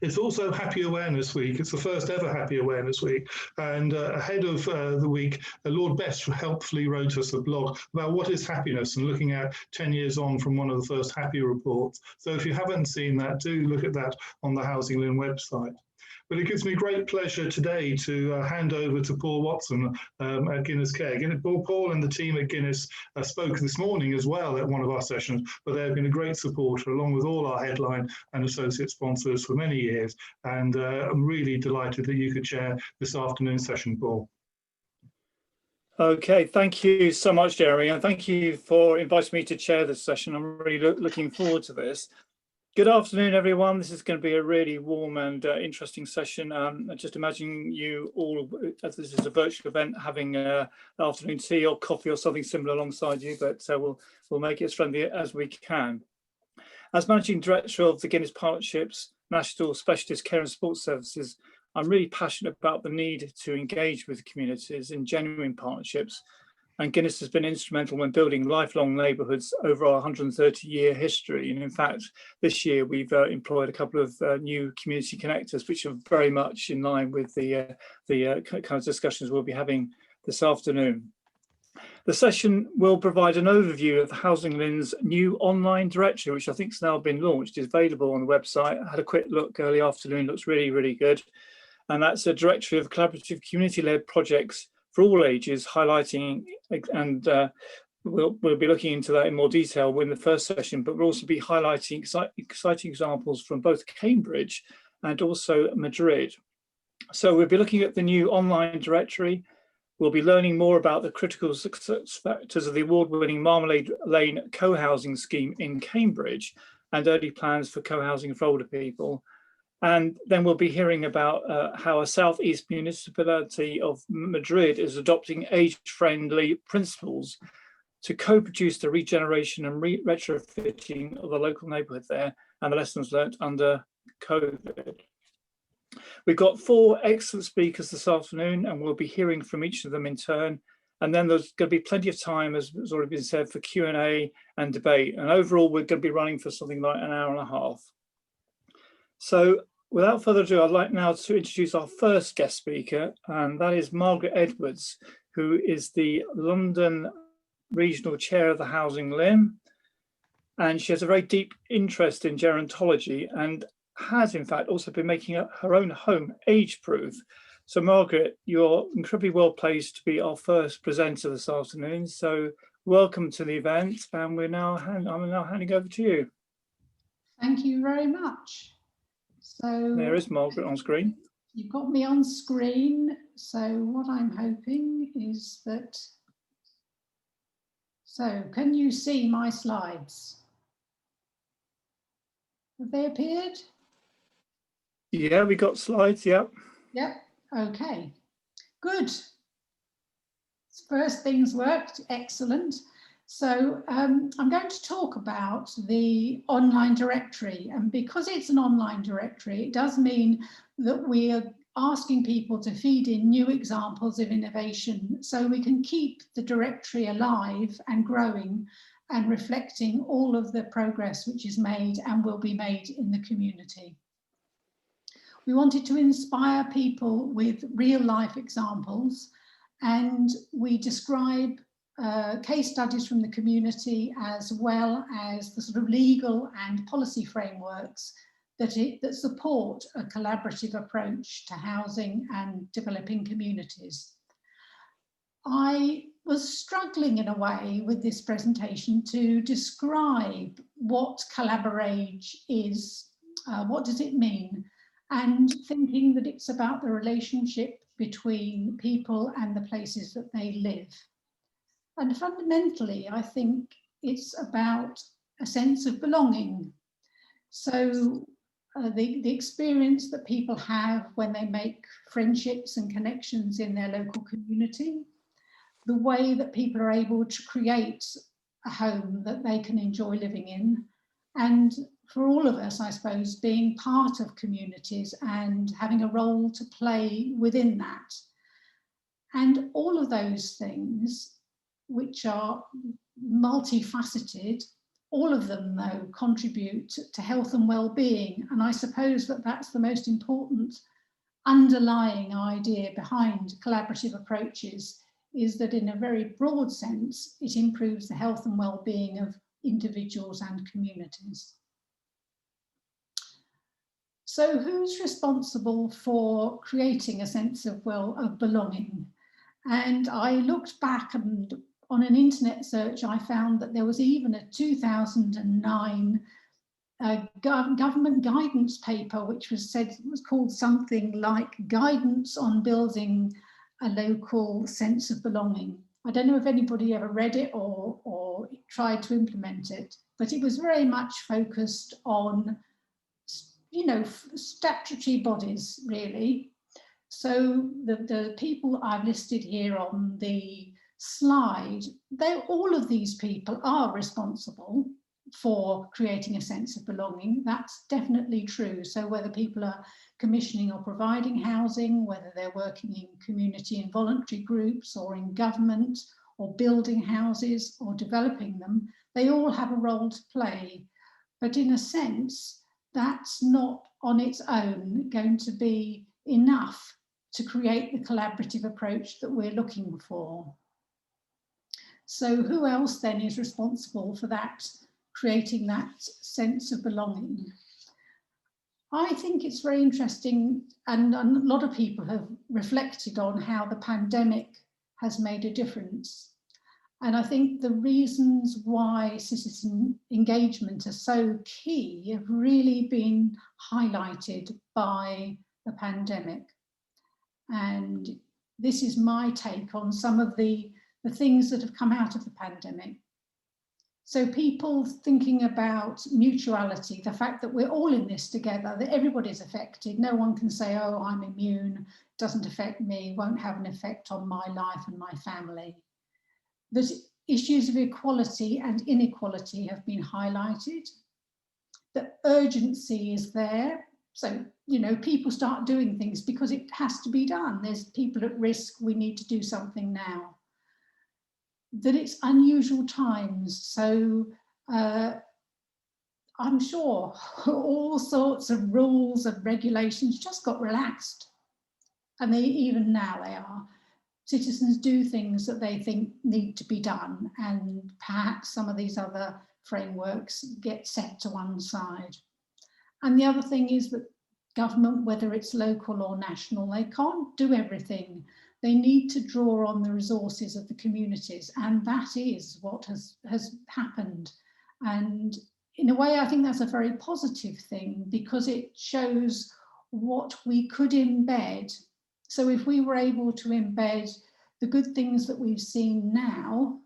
It's also Happy Awareness Week. It's the first ever Happy Awareness Week. And ahead of the week, Lord Best helpfully wrote us a blog about what is happiness and looking at 10 years on from one of the first Happy reports. So if you haven't seen that, do look at that on the Housing LIN website. But it gives me great pleasure today to hand over to Paul Watson at Guinness Care. Paul and the team at Guinness spoke this morning as well at one of our sessions, but they've been a great supporter along with all our headline and associate sponsors for many years. And I'm really delighted that you could chair this afternoon's session, Paul. Okay, thank you so much, Jeremy, and thank you for inviting me to chair this session. I'm really looking forward to this. Good afternoon, everyone. This is going to be a really warm and interesting session. Just imagine you all, as this is a virtual event, having afternoon tea or coffee or something similar alongside you, but we'll make it as friendly as we can. As Managing Director of the Guinness Partnerships National Specialist Care and Support Services, I'm really passionate about the need to engage with communities in genuine partnerships. And Guinness has been instrumental when building lifelong neighbourhoods over our 130-year history. And in fact, this year we've employed a couple of new community connectors, which are very much in line with the kind of discussions we'll be having this afternoon. The session will provide an overview of the Housing LIN's new online directory, which I think has now been launched. It's available on the website. I had a quick look early afternoon, looks really, really good. And that's a directory of collaborative community-led projects for all ages, highlighting, and we'll be looking into that in more detail in the first session, but we'll also be highlighting exciting examples from both Cambridge and also Madrid. So we'll be looking at the new online directory. We'll be learning more about the critical success factors of the award-winning Marmalade Lane co-housing scheme in Cambridge and early plans for co-housing for older people. And then we'll be hearing about how a southeast municipality of Madrid is adopting age-friendly principles to co-produce the regeneration and retrofitting of the local neighbourhood there and the lessons learnt under COVID. We've got 4 excellent speakers this afternoon, and we'll be hearing from each of them in turn. And then there's going to be plenty of time, as has already been said, for Q&A and debate. And overall, we're going to be running for something like an hour and a half. So without further ado, I'd like now to introduce our first guest speaker, and that is Margaret Edwards, who is the London Regional Chair of the Housing LIN. And she has a very deep interest in gerontology and has, in fact, also been making her own home age-proof. So, Margaret, you're incredibly well placed to be our first presenter this afternoon. So, welcome to the event, and I'm now handing over to you. Thank you very much. So there is Margaret on screen. You've got me on screen. So what I'm hoping is that, so can you see my slides? Have they appeared? Yeah, we got slides, yeah. Yep, okay, good. First things worked, excellent. So I'm going to talk about the online directory, and because it's an online directory, it does mean that we are asking people to feed in new examples of innovation so we can keep the directory alive and growing and reflecting all of the progress which is made and will be made in the community. We wanted to inspire people with real life examples, and we describe case studies from the community as well as the sort of legal and policy frameworks that support a collaborative approach to housing and developing communities. I was struggling in a way with this presentation to describe what CollaborAGE is, what does it mean, and thinking that it's about the relationship between people and the places that they live. And fundamentally, I think it's about a sense of belonging. So the experience that people have when they make friendships and connections in their local community, the way that people are able to create a home that they can enjoy living in, and for all of us, I suppose, being part of communities and having a role to play within that. And all of those things, which are multifaceted, All of them, though, contribute to health and well-being, and I suppose that that's the most important underlying idea behind collaborative approaches, is that in a very broad sense, it improves the health and well-being of individuals and communities. So who's responsible for creating a sense of belonging? And I looked back, and on an internet search, I found that there was even a 2009 government guidance paper, which was called something like Guidance on Building a Local Sense of Belonging. I don't know if anybody ever read it or tried to implement it, but it was very much focused on, you know, statutory bodies, really. So the people I've listed here on the slide, all of these people are responsible for creating a sense of belonging. That's definitely true. So whether people are commissioning or providing housing, whether they're working in community and voluntary groups or in government or building houses or developing them, they all have a role to play. But in a sense, that's not on its own going to be enough to create the collaborative approach that we're looking for. So who else then is responsible for that, creating that sense of belonging? I think it's very interesting, and a lot of people have reflected on how the pandemic has made a difference. And I think the reasons why citizen engagement is so key have really been highlighted by the pandemic. And this is my take on some of the things that have come out of the pandemic. So people thinking about mutuality, the fact that we're all in this together, that everybody's affected. No one can say, oh, I'm immune, doesn't affect me, won't have an effect on my life and my family. That issues of equality and inequality have been highlighted. That urgency is there. So, you know, people start doing things because it has to be done. There's people at risk, we need to do something now. That it's unusual times. So I'm sure all sorts of rules and regulations just got relaxed. And even now they are. Citizens do things that they think need to be done, and perhaps some of these other frameworks get set to one side. And the other thing is that government, whether it's local or national, they can't do everything. They need to draw on the resources of the communities, and that is what has happened. And in a way, I think that's a very positive thing, because it shows what we could embed. So if we were able to embed the good things that we've seen now,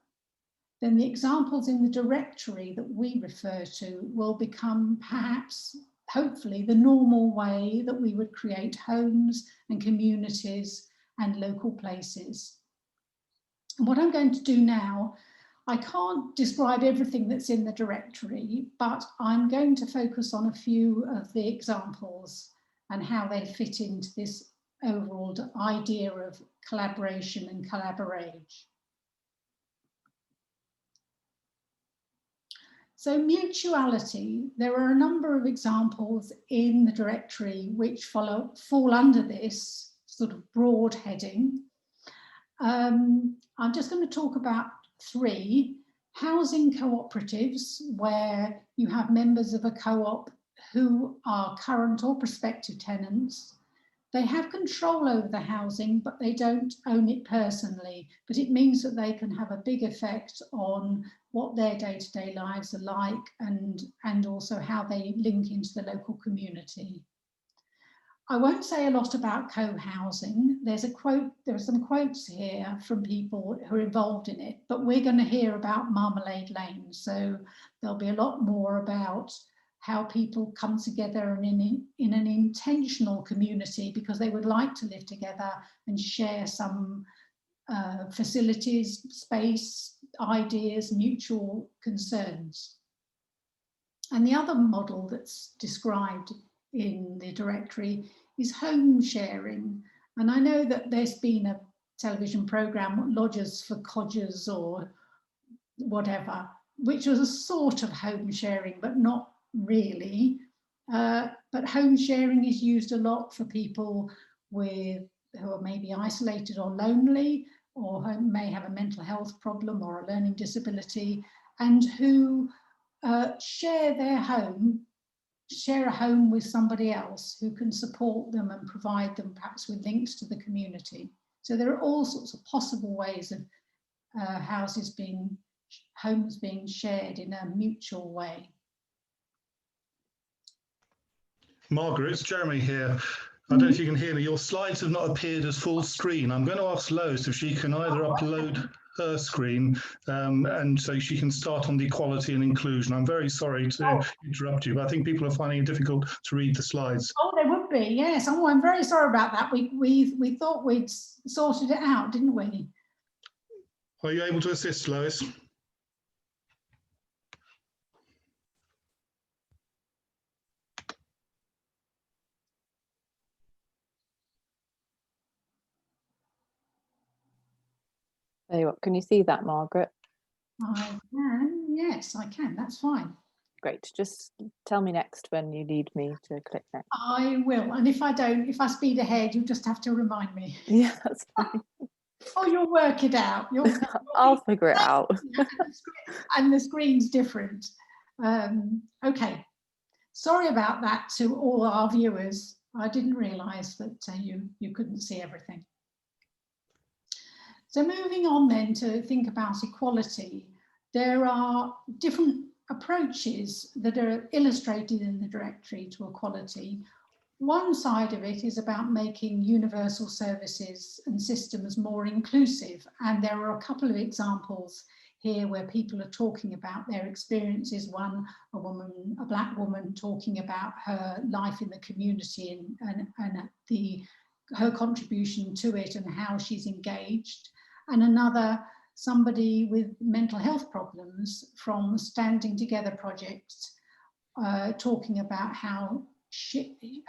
then the examples in the directory that we refer to will become perhaps, hopefully, the normal way that we would create homes and communities and local places. And what I'm going to do now, I can't describe everything that's in the directory, but I'm going to focus on a few of the examples and how they fit into this overall idea of collaboration and CollaborAGE. So mutuality, there are a number of examples in the directory which fall under this sort of broad heading. I'm just going to talk about three. Housing cooperatives, where you have members of a co-op who are current or prospective tenants. They have control over the housing, but they don't own it personally. But it means that they can have a big effect on what their day-to-day lives are like, and also how they link into the local community. I won't say a lot about co-housing. There are some quotes here from people who are involved in it, but we're going to hear about Marmalade Lane. So there'll be a lot more about how people come together in an intentional community because they would like to live together and share some facilities, space, ideas, mutual concerns. And the other model that's described in the directory is home sharing. And I know that there's been a television programme, Lodgers for Codgers or whatever, which was a sort of home sharing, but not really. But home sharing is used a lot for people who are maybe isolated or lonely, or who may have a mental health problem or a learning disability, and who share a home with somebody else who can support them and provide them perhaps with links to the community. So there are all sorts of possible ways of homes being shared in a mutual way. Margaret, it's Jeremy here. I don't know if you can hear me. Your slides have not appeared as full screen. I'm going to ask Lois if she can either upload her screen and so she can start on the equality and inclusion. I'm very sorry to interrupt you, but I think people are finding it difficult to read the slides. Oh, they would be, yes. Oh, I'm very sorry about that. We thought we'd sorted it out, didn't we? Are you able to assist, Lois? There you are. Can you see that, Margaret? I can, yes, I can. That's fine. Great. Just tell me next when you need me to click next. I will. And if I speed ahead, you'll just have to remind me. Yeah, that's fine. Oh, you'll work it out. I'll figure it out. And the screen's different. Okay. Sorry about that to all our viewers. I didn't realise that you couldn't see everything. So moving on then to think about equality, there are different approaches that are illustrated in the directory to equality. One side of it is about making universal services and systems more inclusive, and there are a couple of examples here where people are talking about their experiences. One, a black woman talking about her life in the community and her contribution to it and how she's engaged. And another, somebody with mental health problems from Standing Together projects, talking about how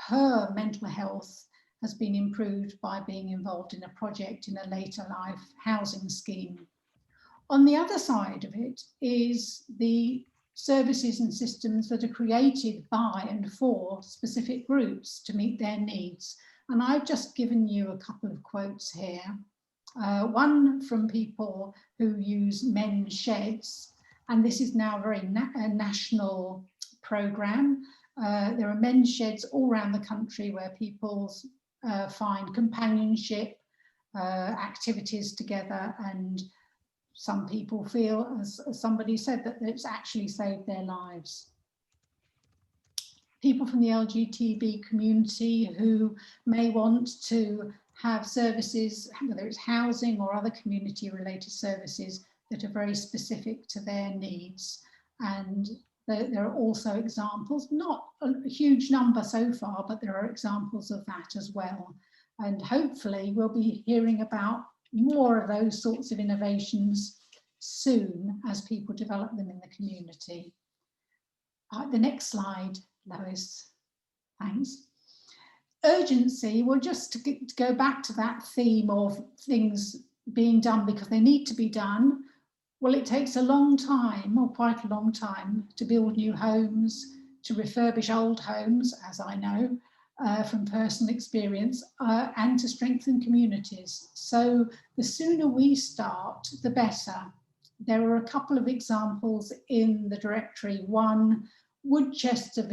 her mental health has been improved by being involved in a project in a later life housing scheme. On the other side of it is the services and systems that are created by and for specific groups to meet their needs. And I've just given you a couple of quotes here. One from people who use men's sheds, and this is now a very national programme. There are men's sheds all around the country where people find companionship, activities together, and some people feel, as somebody said, that it's actually saved their lives. People from the LGBT community who may want to have services, whether it's housing or other community related services that are very specific to their needs. And there are also examples, not a huge number so far, but there are examples of that as well. And hopefully we'll be hearing about more of those sorts of innovations soon as people develop them in the community. The next slide, Lois, thanks. Urgency, well, just to go back to that theme of things being done because they need to be done. Well, it takes a long time, or quite a long time, to build new homes, to refurbish old homes, as I know from personal experience, and to strengthen communities. So the sooner we start, the better. There are a couple of examples in the directory. One, Woodchester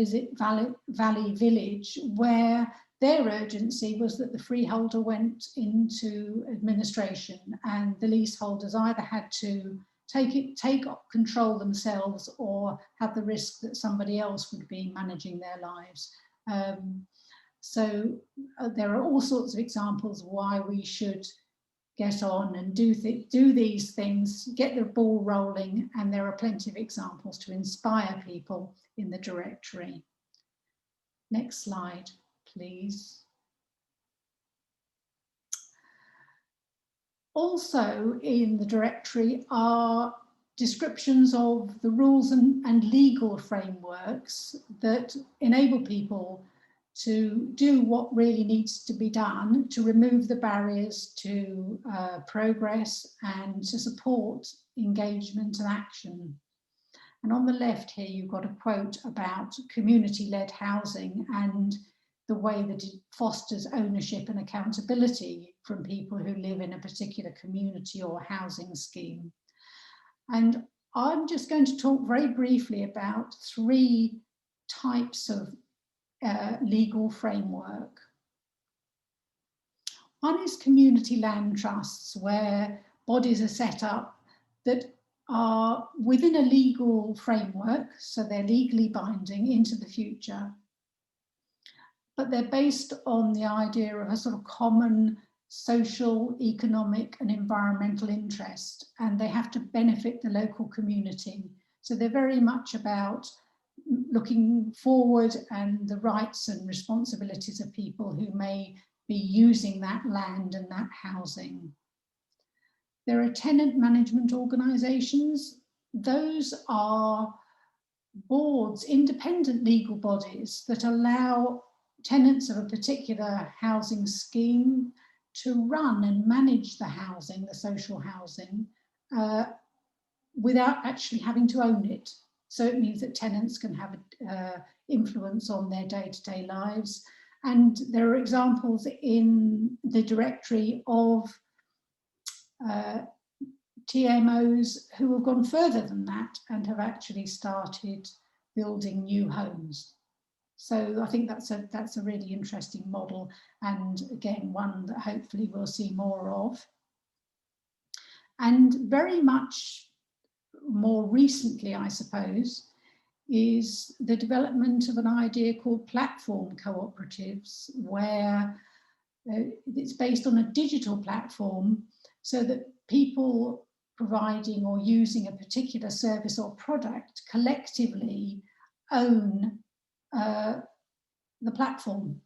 Valley Village, where their urgency was that the freeholder went into administration and the leaseholders either had to take control themselves or have the risk that somebody else would be managing their lives. So there are all sorts of examples why we should get on and do these things, get the ball rolling, and there are plenty of examples to inspire people in the directory. Next slide, please. Also in the directory are descriptions of the rules and legal frameworks that enable people to do what really needs to be done to remove the barriers to progress and to support engagement and action. And on the left here, you've got a quote about community-led housing and the way that it fosters ownership and accountability from people who live in a particular community or housing scheme. And I'm just going to talk very briefly about 3 types of legal framework. One is community land trusts, where bodies are set up that are within a legal framework, so they're legally binding into the future, but they're based on the idea of a sort of common social, economic and environmental interest, and they have to benefit the local community. So they're very much about looking forward and the rights and responsibilities of people who may be using that land and that housing. There are tenant management organisations. Those are boards, independent legal bodies that allow tenants of a particular housing scheme to run and manage the housing, the social housing, without actually having to own it. So it means that tenants can have influence on their day-to-day lives. And there are examples in the directory of TMOs who have gone further than that and have actually started building new homes. So I think that's a really interesting model, and again, one that hopefully we'll see more of. And very much more recently, I suppose, is the development of an idea called platform cooperatives, where it's based on a digital platform so that people providing or using a particular service or product collectively own the platform.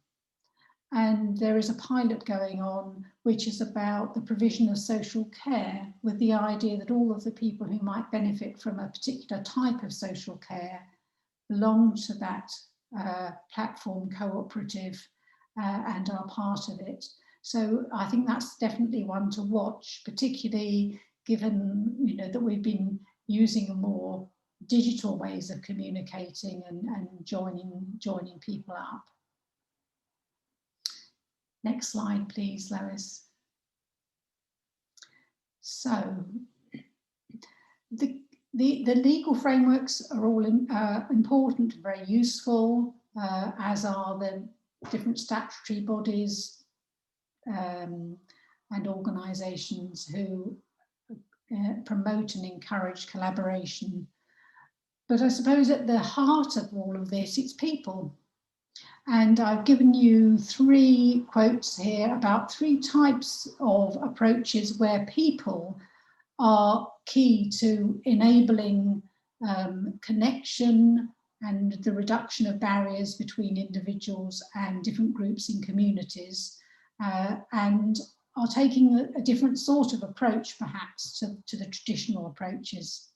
And there is a pilot going on which is about the provision of social care, with the idea that all of the people who might benefit from a particular type of social care belong to that platform cooperative and are part of it. So I think that's definitely one to watch, particularly given that we've been using more digital ways of communicating and joining people up. Next slide, please, Lois. So the legal frameworks are all important, very useful, as are the different statutory bodies and organisations who promote and encourage collaboration. But I suppose at the heart of all of this, it's people. And I've given you 3 quotes here about 3 types of approaches where people are key to enabling connection and the reduction of barriers between individuals and different groups in communities, and are taking a different sort of approach perhaps to the traditional approaches.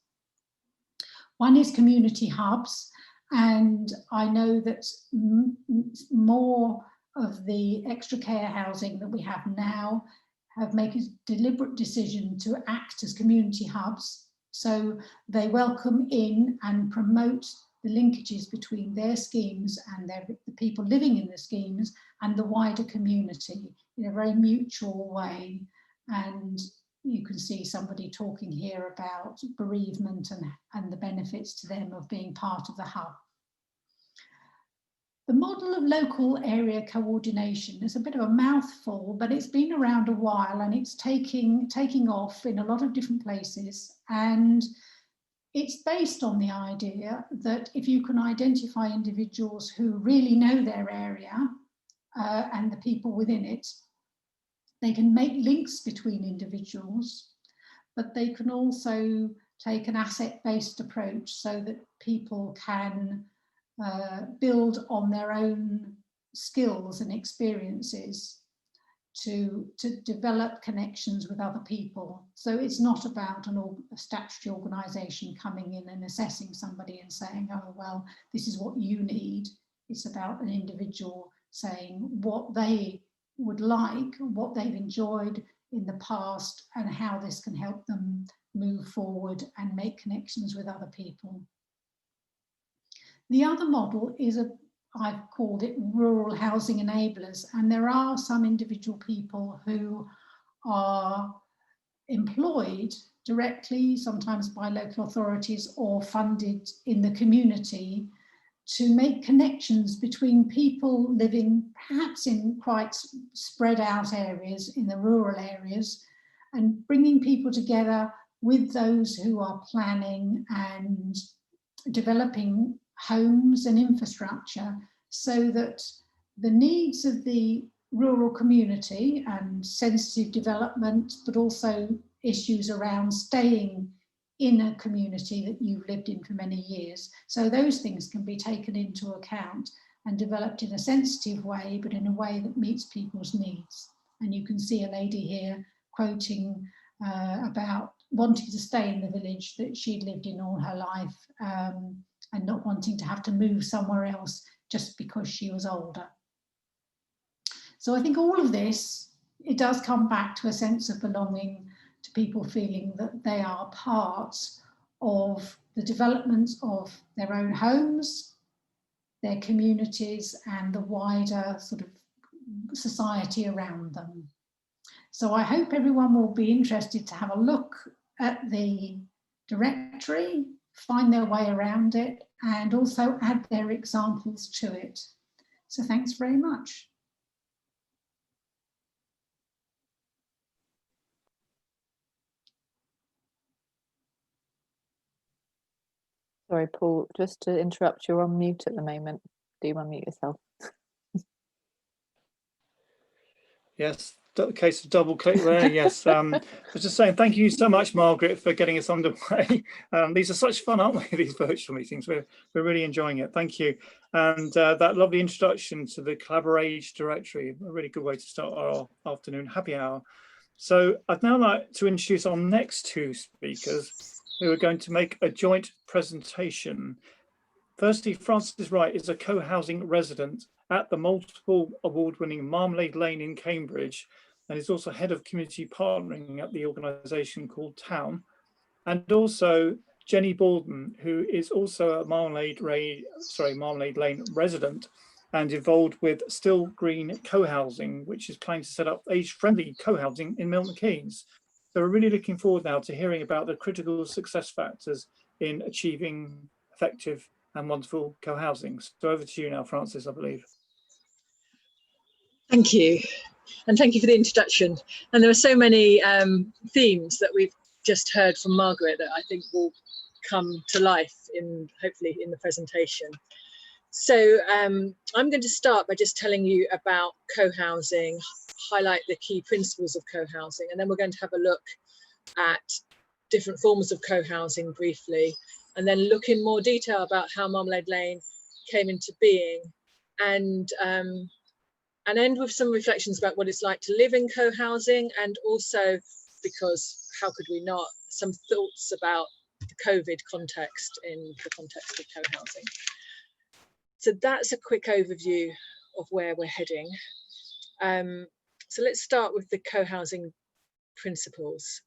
One is community hubs, and I know that more of the extra care housing that we have now have made a deliberate decision to act as community hubs. So they welcome in and promote the linkages between their schemes and the people living in the schemes and the wider community in a very mutual way. And you can see somebody talking here about bereavement and the benefits to them of being part of the hub. The model of local area coordination is a bit of a mouthful, but it's been around a while and it's taking off in a lot of different places. And it's based on the idea that if you can identify individuals who really know their area and the people within it, they can make links between individuals, but they can also take an asset-based approach so that people can build on their own skills and experiences to develop connections with other people. So it's not about a statutory organisation coming in and assessing somebody and saying, oh, well, this is what you need. It's about an individual saying what they would like, what they've enjoyed in the past, and how this can help them move forward and make connections with other people. The other model is I've called it rural housing enablers, and there are some individual people who are employed directly, sometimes by local authorities or funded in the community, to make connections between people living perhaps in quite spread out areas, in the rural areas, and bringing people together with those who are planning and developing homes and infrastructure, so that the needs of the rural community and sensitive development, but also issues around staying in a community that you've lived in for many years. So those things can be taken into account and developed in a sensitive way, but in a way that meets people's needs. And you can see a lady here quoting about wanting to stay in the village that she'd lived in all her life, and not wanting to have to move somewhere else just because she was older. So I think all of this, it does come back to a sense of belonging, to people feeling that they are part of the development of their own homes, their communities, and the wider sort of society around them. So I hope everyone will be interested to have a look at the directory, find their way around it, and also add their examples to it. So thanks very much. Sorry, Paul, just to interrupt, you're on mute at the moment. Do you unmute yourself? Yes, case of double click there. Yes, I was just saying thank you so much, Margaret, for getting us underway. These are such fun, aren't they? These virtual meetings. We're really enjoying it. Thank you, and that lovely introduction to the CollaborAGE directory. A really good way to start our afternoon happy hour. So I'd now like to introduce our next two speakers, who are going to make a joint presentation. Firstly, Frances Wright is a co-housing resident at the multiple award-winning Marmalade Lane in Cambridge, and is also head of community partnering at the organisation called Town. And also Jenny Baldwin, who is also a Marmalade Lane resident and involved with Still Green Co-housing, which is planning to set up age-friendly co-housing in Milton Keynes. So we're really looking forward now to hearing about the critical success factors in achieving effective and wonderful co-housing. So over to you now, Frances, I believe. Thank you. And thank you for the introduction. And there are so many themes that we've just heard from Margaret that I think will come to life hopefully in the presentation. So I'm going to start by just telling you about co-housing, highlight the key principles of co-housing, and then we're going to have a look at different forms of co-housing briefly, and then look in more detail about how Marmalade Lane came into being, and end with some reflections about what it's like to live in co-housing, and also, because how could we not, some thoughts about the COVID context in the context of co-housing. So that's a quick overview of where we're heading. So let's start with the co-housing principles.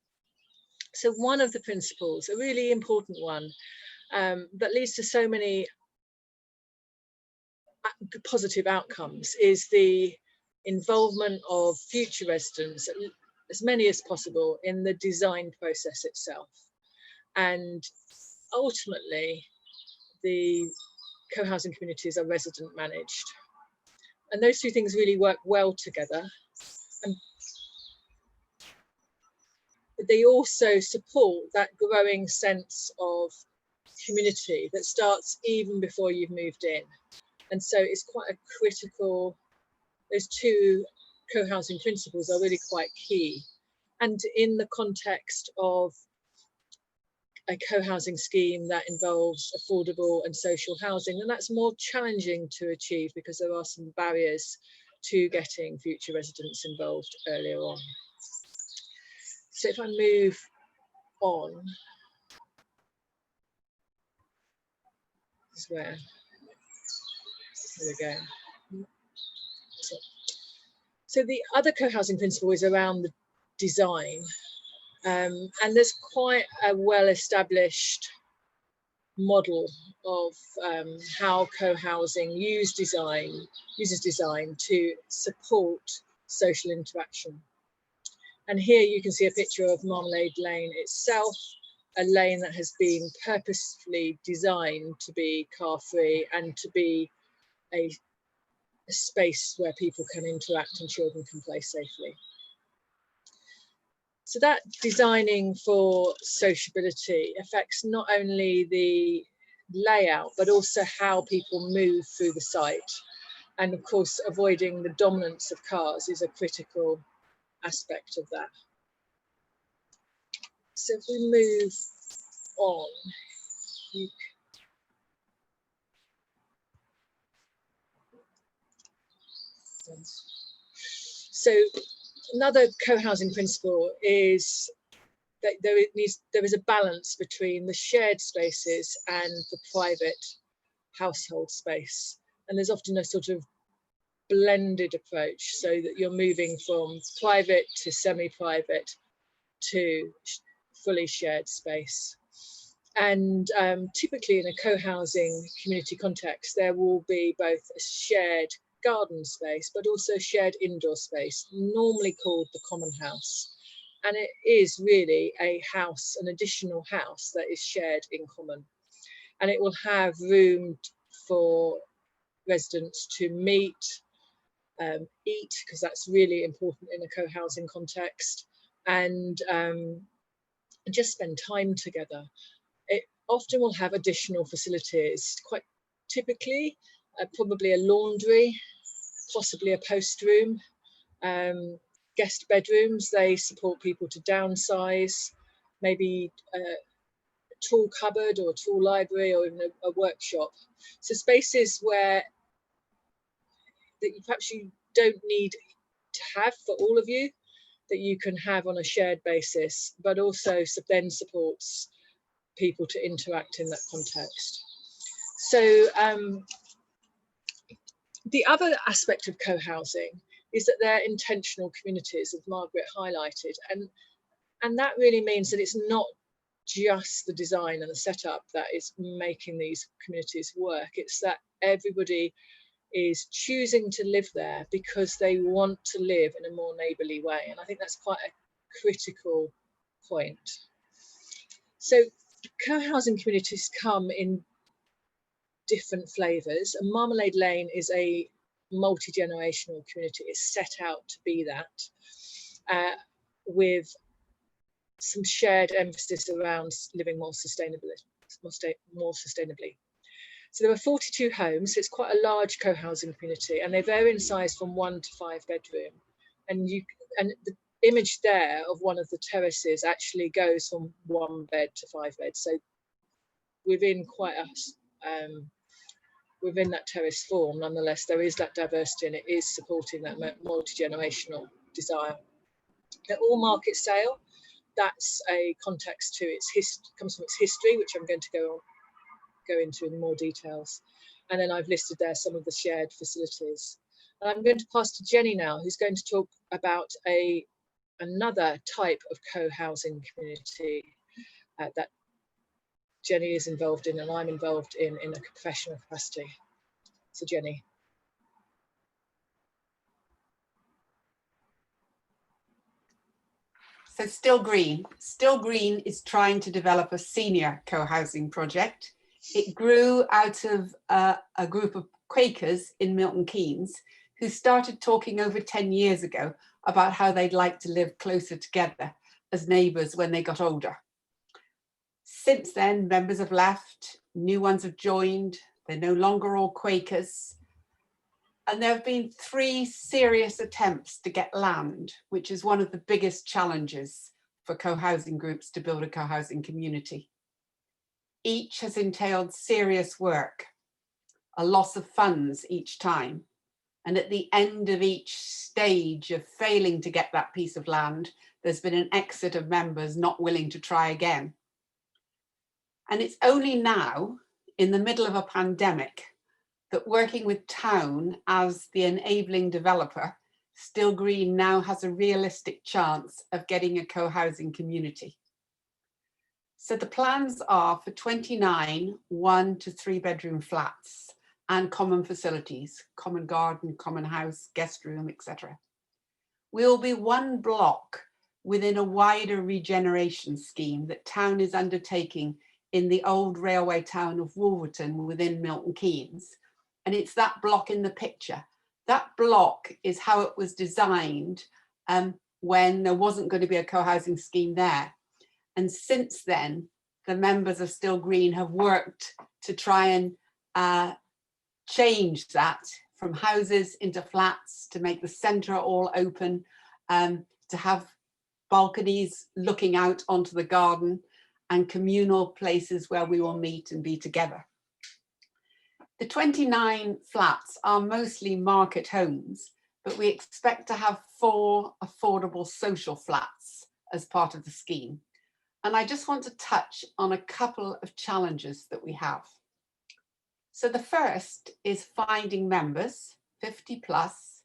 So one of the principles, a really important one, that leads to so many positive outcomes, is the involvement of future residents, as many as possible, in the design process itself. And ultimately, the co-housing communities are resident managed. And those two things really work well together. And they also support that growing sense of community that starts even before you've moved in. And so it's quite a critical, those two co-housing principles are really quite key. And in the context of a co-housing scheme that involves affordable and social housing, and that's more challenging to achieve because there are some barriers to getting future residents involved earlier on. So if I move on, this is where, there we go. So the other co-housing principle is around the design. And there's quite a well-established model of how co-housing uses design to support social interaction. And here you can see a picture of Marmalade Lane itself, a lane that has been purposefully designed to be car-free and to be a space where people can interact and children can play safely. So that designing for sociability affects not only the layout, but also how people move through the site. And of course, avoiding the dominance of cars is a critical aspect of that. So if we move on, so another co-housing principle is that there is a balance between the shared spaces and the private household space. And there's often a sort of blended approach, so that you're moving from private to semi-private to fully shared space. And typically in a co-housing community context, there will be both a shared garden space, but also shared indoor space, normally called the common house. And it is really a house, an additional house that is shared in common. And it will have room for residents to meet, eat, because that's really important in a co-housing context, and just spend time together. It often will have additional facilities, quite typically probably a laundry, possibly a post room, guest bedrooms. They support people to downsize, maybe a tool cupboard or a tool library, or even a workshop. So spaces where perhaps you don't need to have for all of you, that you can have on a shared basis, but also then supports people to interact in that context. So the other aspect of co-housing is that they're intentional communities, as Margaret highlighted, and that really means that it's not just the design and the setup that is making these communities work. It's that everybody is choosing to live there because they want to live in a more neighbourly way, and I think that's quite a critical point. So co-housing communities come in different flavours, and Marmalade Lane is a multi-generational community. It's set out to be that, with some shared emphasis around living more sustainably. So there are 42 homes, so it's quite a large co-housing community, and they vary in size from 1 to 5 bedroom. And the image there of one of the terraces actually goes from 1 bed to 5 beds. So within quite a within that terrace form, nonetheless, there is that diversity, and it is supporting that multi-generational desire. They're all market sale. That's a context to comes from its history, which I'm going to go into in more details. And then I've listed there some of the shared facilities. And I'm going to pass to Jenny now, who's going to talk about another type of co-housing community that Jenny is involved in and I'm involved in a professional capacity. So Jenny. So Still Green is trying to develop a senior co-housing project. It grew out of a group of Quakers in Milton Keynes who started talking over 10 years ago about how they'd like to live closer together as neighbours when they got older. Since then, members have left, new ones have joined, they're no longer all Quakers. And there have been 3 serious attempts to get land, which is one of the biggest challenges for co-housing groups to build a co-housing community. Each has entailed serious work, a loss of funds each time. And at the end of each stage of failing to get that piece of land, there's been an exit of members not willing to try again. And it's only now, in the middle of a pandemic, that working with town as the enabling developer, Still Green now has a realistic chance of getting a co-housing community. So the plans are for 29 1 to 3 bedroom flats and common facilities, common garden, common house, guest room, etc. We will be one block within a wider regeneration scheme that town is undertaking in the old railway town of Wolverton within Milton Keynes. And it's that block in the picture. That block is how it was designed when there wasn't going to be a co-housing scheme there. And since then, the members of Still Green have worked to try and change that from houses into flats, to make the centre all open, to have balconies looking out onto the garden, and communal places where we will meet and be together. The 29 flats are mostly market homes, but we expect to have 4 affordable social flats as part of the scheme. And I just want to touch on a couple of challenges that we have. So the first is finding members, 50 plus,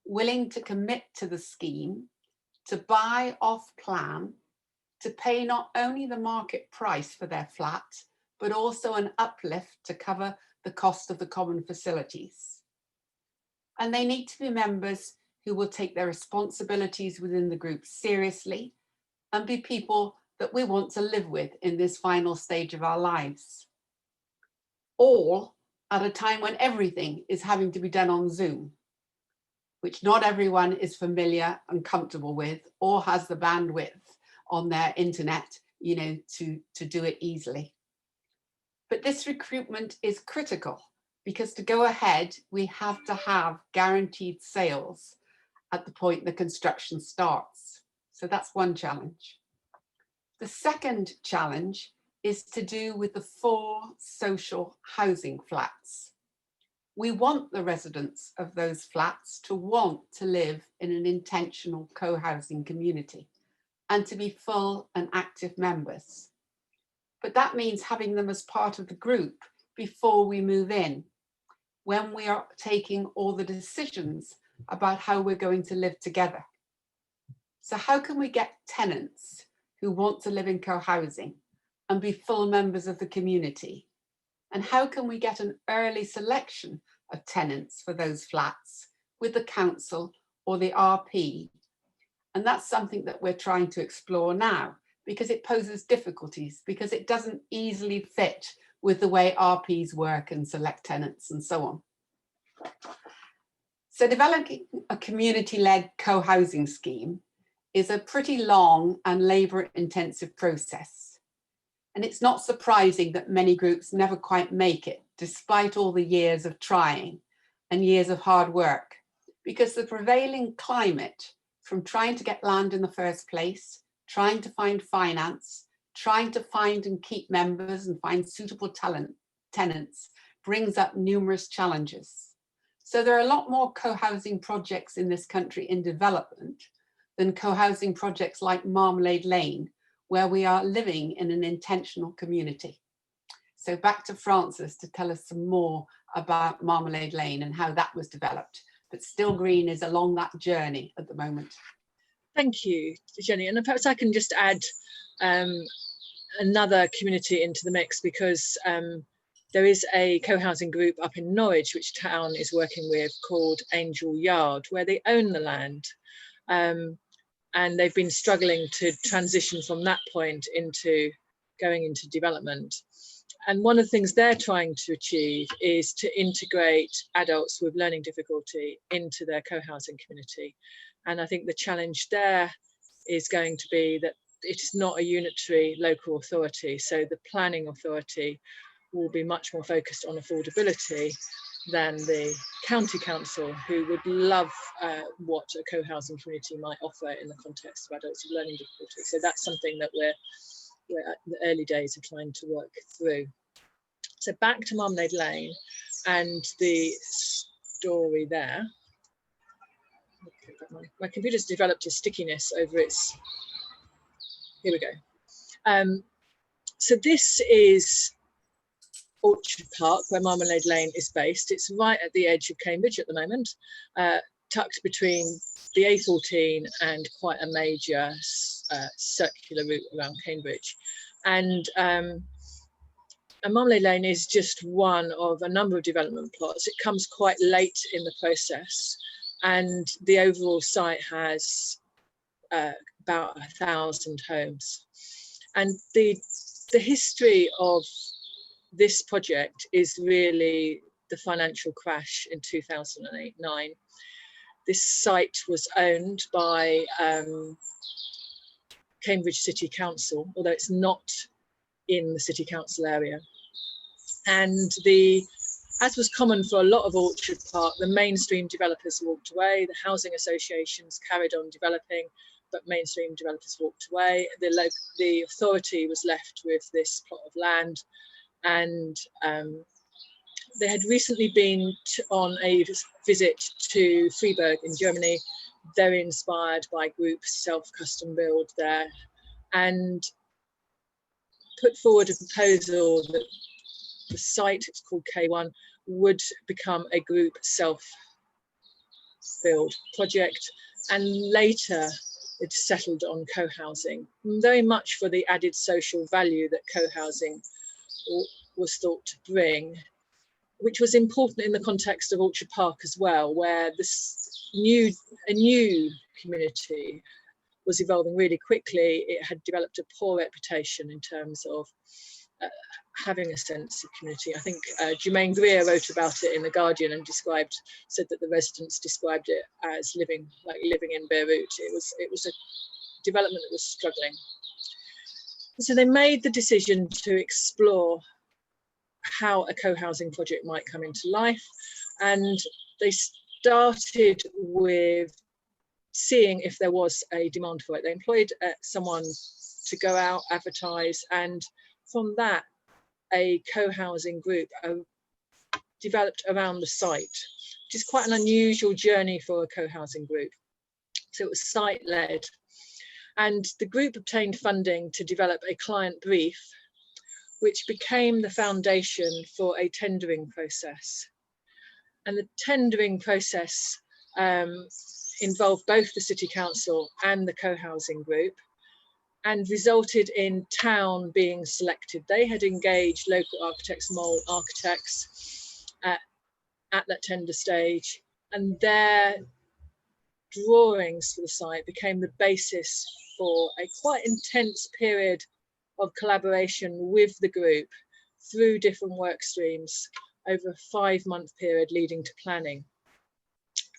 willing to commit to the scheme, to buy off plan, to pay not only the market price for their flat, but also an uplift to cover the cost of the common facilities. And they need to be members who will take their responsibilities within the group seriously and be people that we want to live with in this final stage of our lives. All at a time when everything is having to be done on Zoom, which not everyone is familiar and comfortable with, or has the bandwidth on their internet, to do it easily. But this recruitment is critical, because to go ahead, we have to have guaranteed sales at the point the construction starts. So that's one challenge. The second challenge is to do with the 4 social housing flats. We want the residents of those flats to want to live in an intentional co-housing community and to be full and active members. But that means having them as part of the group before we move in, when we are taking all the decisions about how we're going to live together. So how can we get tenants who want to live in co-housing and be full members of the community? And how can we get an early selection of tenants for those flats with the council or the RP? And that's something that we're trying to explore now, because it poses difficulties, because it doesn't easily fit with the way RPs work and select tenants and so on. So developing a community-led co-housing scheme is a pretty long and labour-intensive process. And it's not surprising that many groups never quite make it, despite all the years of trying and years of hard work, because the prevailing climate, from trying to get land in the first place, trying to find finance, trying to find and keep members and find suitable tenants, brings up numerous challenges. So there are a lot more co-housing projects in this country in development than co-housing projects like Marmalade Lane, where we are living in an intentional community. So back to Frances to tell us some more about Marmalade Lane and how that was developed. But Still Green is along that journey at the moment. Thank you, Jenny. And perhaps I can just add another community into the mix, because there is a co-housing group up in Norwich, which town is working with, called Angel Yard, where they own the land. And they've been struggling to transition from that point into going into development. And one of the things they're trying to achieve is to integrate adults with learning difficulty into their co-housing community. And I think the challenge there is going to be that it is not a unitary local authority. So the planning authority will be much more focused on affordability than the county council, who would love what a co-housing community might offer in the context of adults with learning difficulty. So that's something that we're at the early days of trying to work through. So back to Marmalade Lane and the story there. My computer's developed a stickiness over its, here we go. So this is Orchard Park, where Marmalade Lane is based. It's right at the edge of Cambridge at the moment, tucked between the A14 and quite a major circular route around Cambridge. And Marmalade Lane is just one of a number of development plots. It comes quite late in the process, and the overall site has about 1,000 homes. And the history of this project is really the financial crash in 2008-9. This site was owned by Cambridge City Council, although it's not in the City Council area. And as was common for a lot of Orchard Park, the mainstream developers walked away, the housing associations carried on developing, but mainstream developers walked away. The authority was left with this plot of land, and they had recently been on a visit to Freiburg in Germany, very inspired by groups self-custom build there, and put forward a proposal that the site, it's called K1, would become a group self-build project, and later it settled on co-housing, very much for the added social value that co-housing was thought to bring, which was important in the context of Orchard Park as well, where a new community was evolving really quickly. It had developed a poor reputation in terms of having a sense of community. I think Jermaine Greer wrote about it in The Guardian and said that the residents described it as living in Beirut. It was a development that was struggling. So they made the decision to explore how a co-housing project might come into life, and they started with seeing if there was a demand for it. They employed someone to go out, advertise, and from that a co-housing group developed around the site, which is quite an unusual journey for a co-housing group. So it was site-led, and the group obtained funding to develop a client brief, which became the foundation for a tendering process. And the tendering process involved both the City Council and the co-housing group, and resulted in town being selected. They had engaged local architects, mole architects at that tender stage, and their drawings for the site became the basis for a quite intense period of collaboration with the group through different work streams over a 5-month period leading to planning.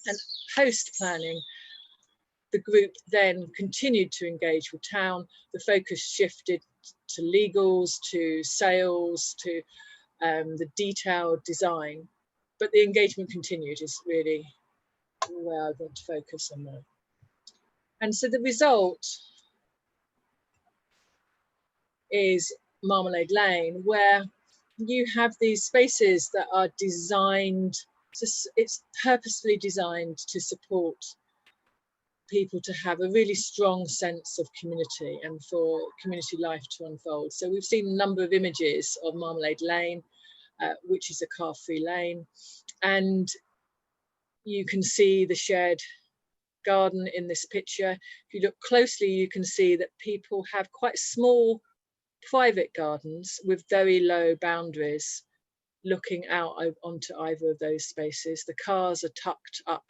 And post-planning, the group then continued to engage with town. The focus shifted to legals, to sales, to the detailed design, but the engagement continued is really where I want to focus on that. And so the result is Marmalade Lane, where you have these spaces that are designed, it's purposefully designed to support people to have a really strong sense of community and for community life to unfold. So we've seen a number of images of Marmalade Lane, which is a car-free lane, and you can see the shared garden in this picture. If you look closely, you can see that people have quite small private gardens with very low boundaries looking out onto either of those spaces. The cars are tucked up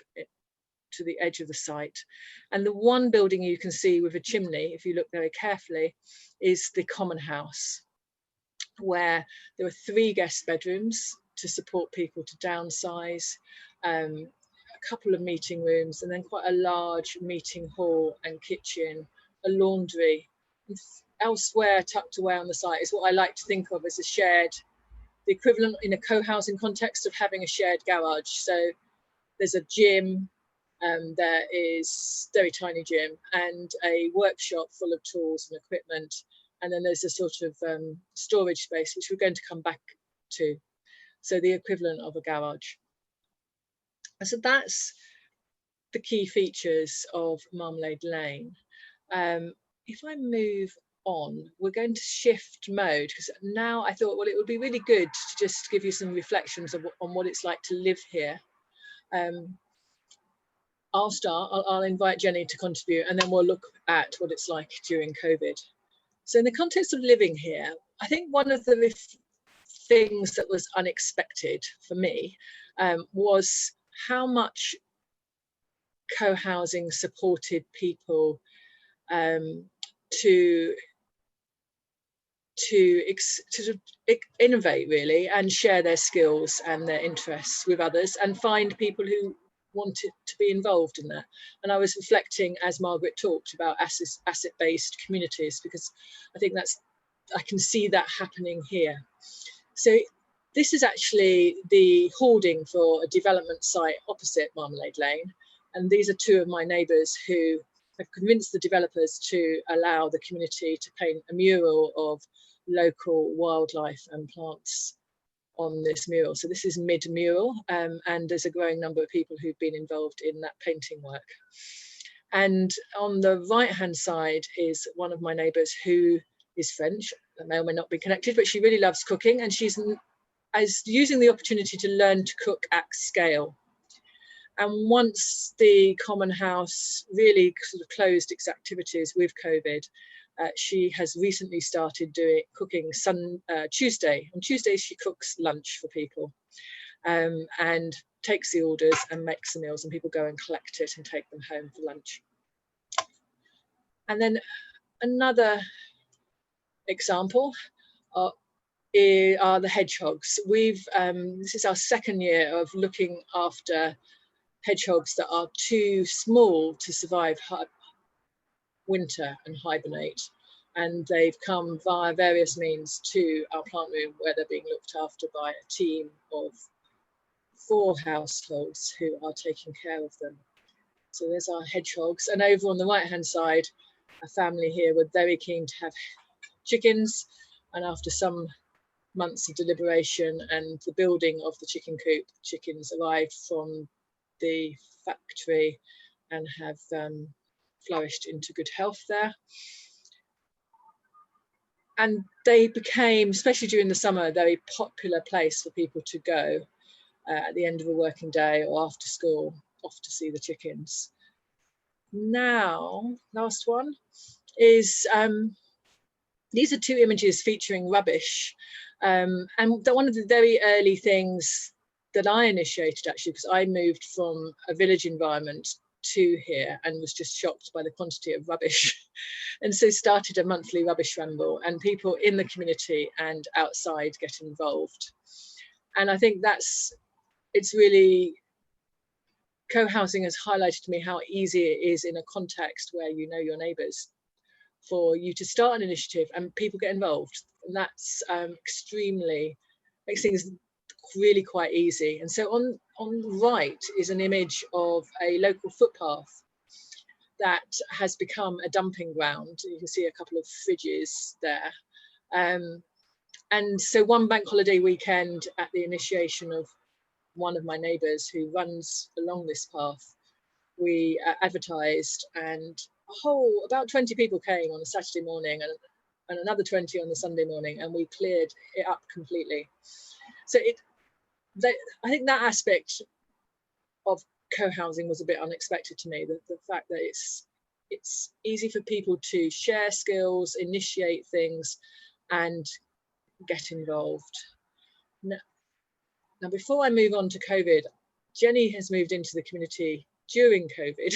to the edge of the site, and the one building you can see with a chimney, if you look very carefully, is the common house, where there are 3 guest bedrooms to support people to downsize, a couple of meeting rooms, and then quite a large meeting hall and kitchen, a laundry. Elsewhere tucked away on the site is what I like to think of as a shared, the equivalent in a co-housing context of having a shared garage. So there's a gym, there is a very tiny gym, and a workshop full of tools and equipment, and then there's a sort of storage space which we're going to come back to, so the equivalent of a garage. So that's the key features of Marmalade Lane. If I move on, we're going to shift mode, because now I thought, well, it would be really good to just give you some reflections on what it's like to live here. I'll invite Jenny to contribute, and then we'll look at what it's like during COVID. So in the context of living here, I think one of the things that was unexpected for me was how much co-housing supported people to innovate really, and share their skills and their interests with others, and find people who wanted to be involved in that. And I was reflecting, as Margaret talked, about asset-based communities, because I think I can see that happening here. So this is actually the hoarding for a development site opposite Marmalade Lane, and these are two of my neighbours who have convinced the developers to allow the community to paint a mural of local wildlife and plants on this mural. So this is mid-mural, and there's a growing number of people who've been involved in that painting work. And on the right-hand side is one of my neighbours who is French, that may or may not be connected, but she really loves cooking, and she's using the opportunity to learn to cook at scale. And once the Common House really sort of closed its activities with COVID, she has recently started cooking Tuesday. On Tuesdays, she cooks lunch for people and takes the orders and makes the meals, and people go and collect it and take them home for lunch. And then another example are the hedgehogs. This is our second year of looking after hedgehogs that are too small to survive winter and hibernate, and they've come via various means to our plant room, where they're being looked after by a team of 4 households who are taking care of them. So there's our hedgehogs, and over on the right hand side, a family here were very keen to have chickens, and after some months of deliberation and the building of the chicken coop, chickens arrived from the factory and have flourished into good health there. And they became, especially during the summer, a very popular place for people to go at the end of a working day or after school, off to see the chickens. Now, last one is, these are 2 images featuring rubbish. And one of the very early things that I initiated, actually, because I moved from a village environment to here and was just shocked by the quantity of rubbish, and so started a monthly rubbish ramble, and people in the community and outside get involved. And I think it's really, co-housing has highlighted to me how easy it is in a context where you know your neighbours, for you to start an initiative and people get involved, and that's makes things really quite easy. And so on the right is an image of a local footpath that has become a dumping ground. You can see a couple of fridges there. And so one bank holiday weekend, at the initiation of one of my neighbours who runs along this path, we advertised, and about 20 people came on a Saturday morning and another 20 on the Sunday morning, and we cleared it up completely. So I think that aspect of co-housing was a bit unexpected to me, the fact that it's easy for people to share skills, initiate things, and get involved. Now, before I move on to COVID, Jenny has moved into the community during COVID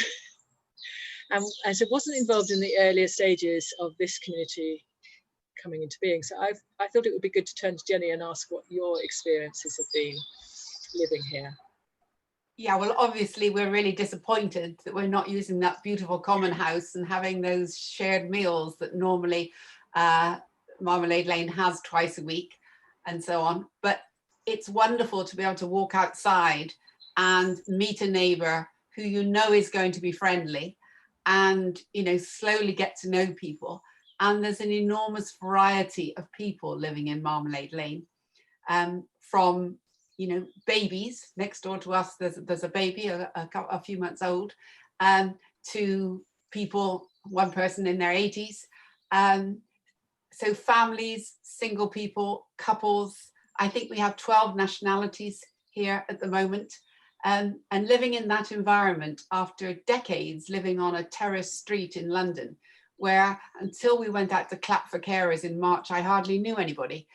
and so wasn't involved in the earlier stages of this community coming into being. So I thought it would be good to turn to Jenny and ask what your experiences have been living here. Yeah, well, obviously we're really disappointed that we're not using that beautiful common house and having those shared meals that normally Marmalade Lane has twice a week and so on. But it's wonderful to be able to walk outside and meet a neighbour who you know is going to be friendly, and slowly get to know people. And there's an enormous variety of people living in Marmalade Lane, from babies. Next door to us there's a baby a few months old, to people, one person in their 80s, so families, single people, couples. I think we have 12 nationalities here at the moment, and living in that environment after decades living on a terrace street in London, where until we went out to clap for carers in March, I hardly knew anybody.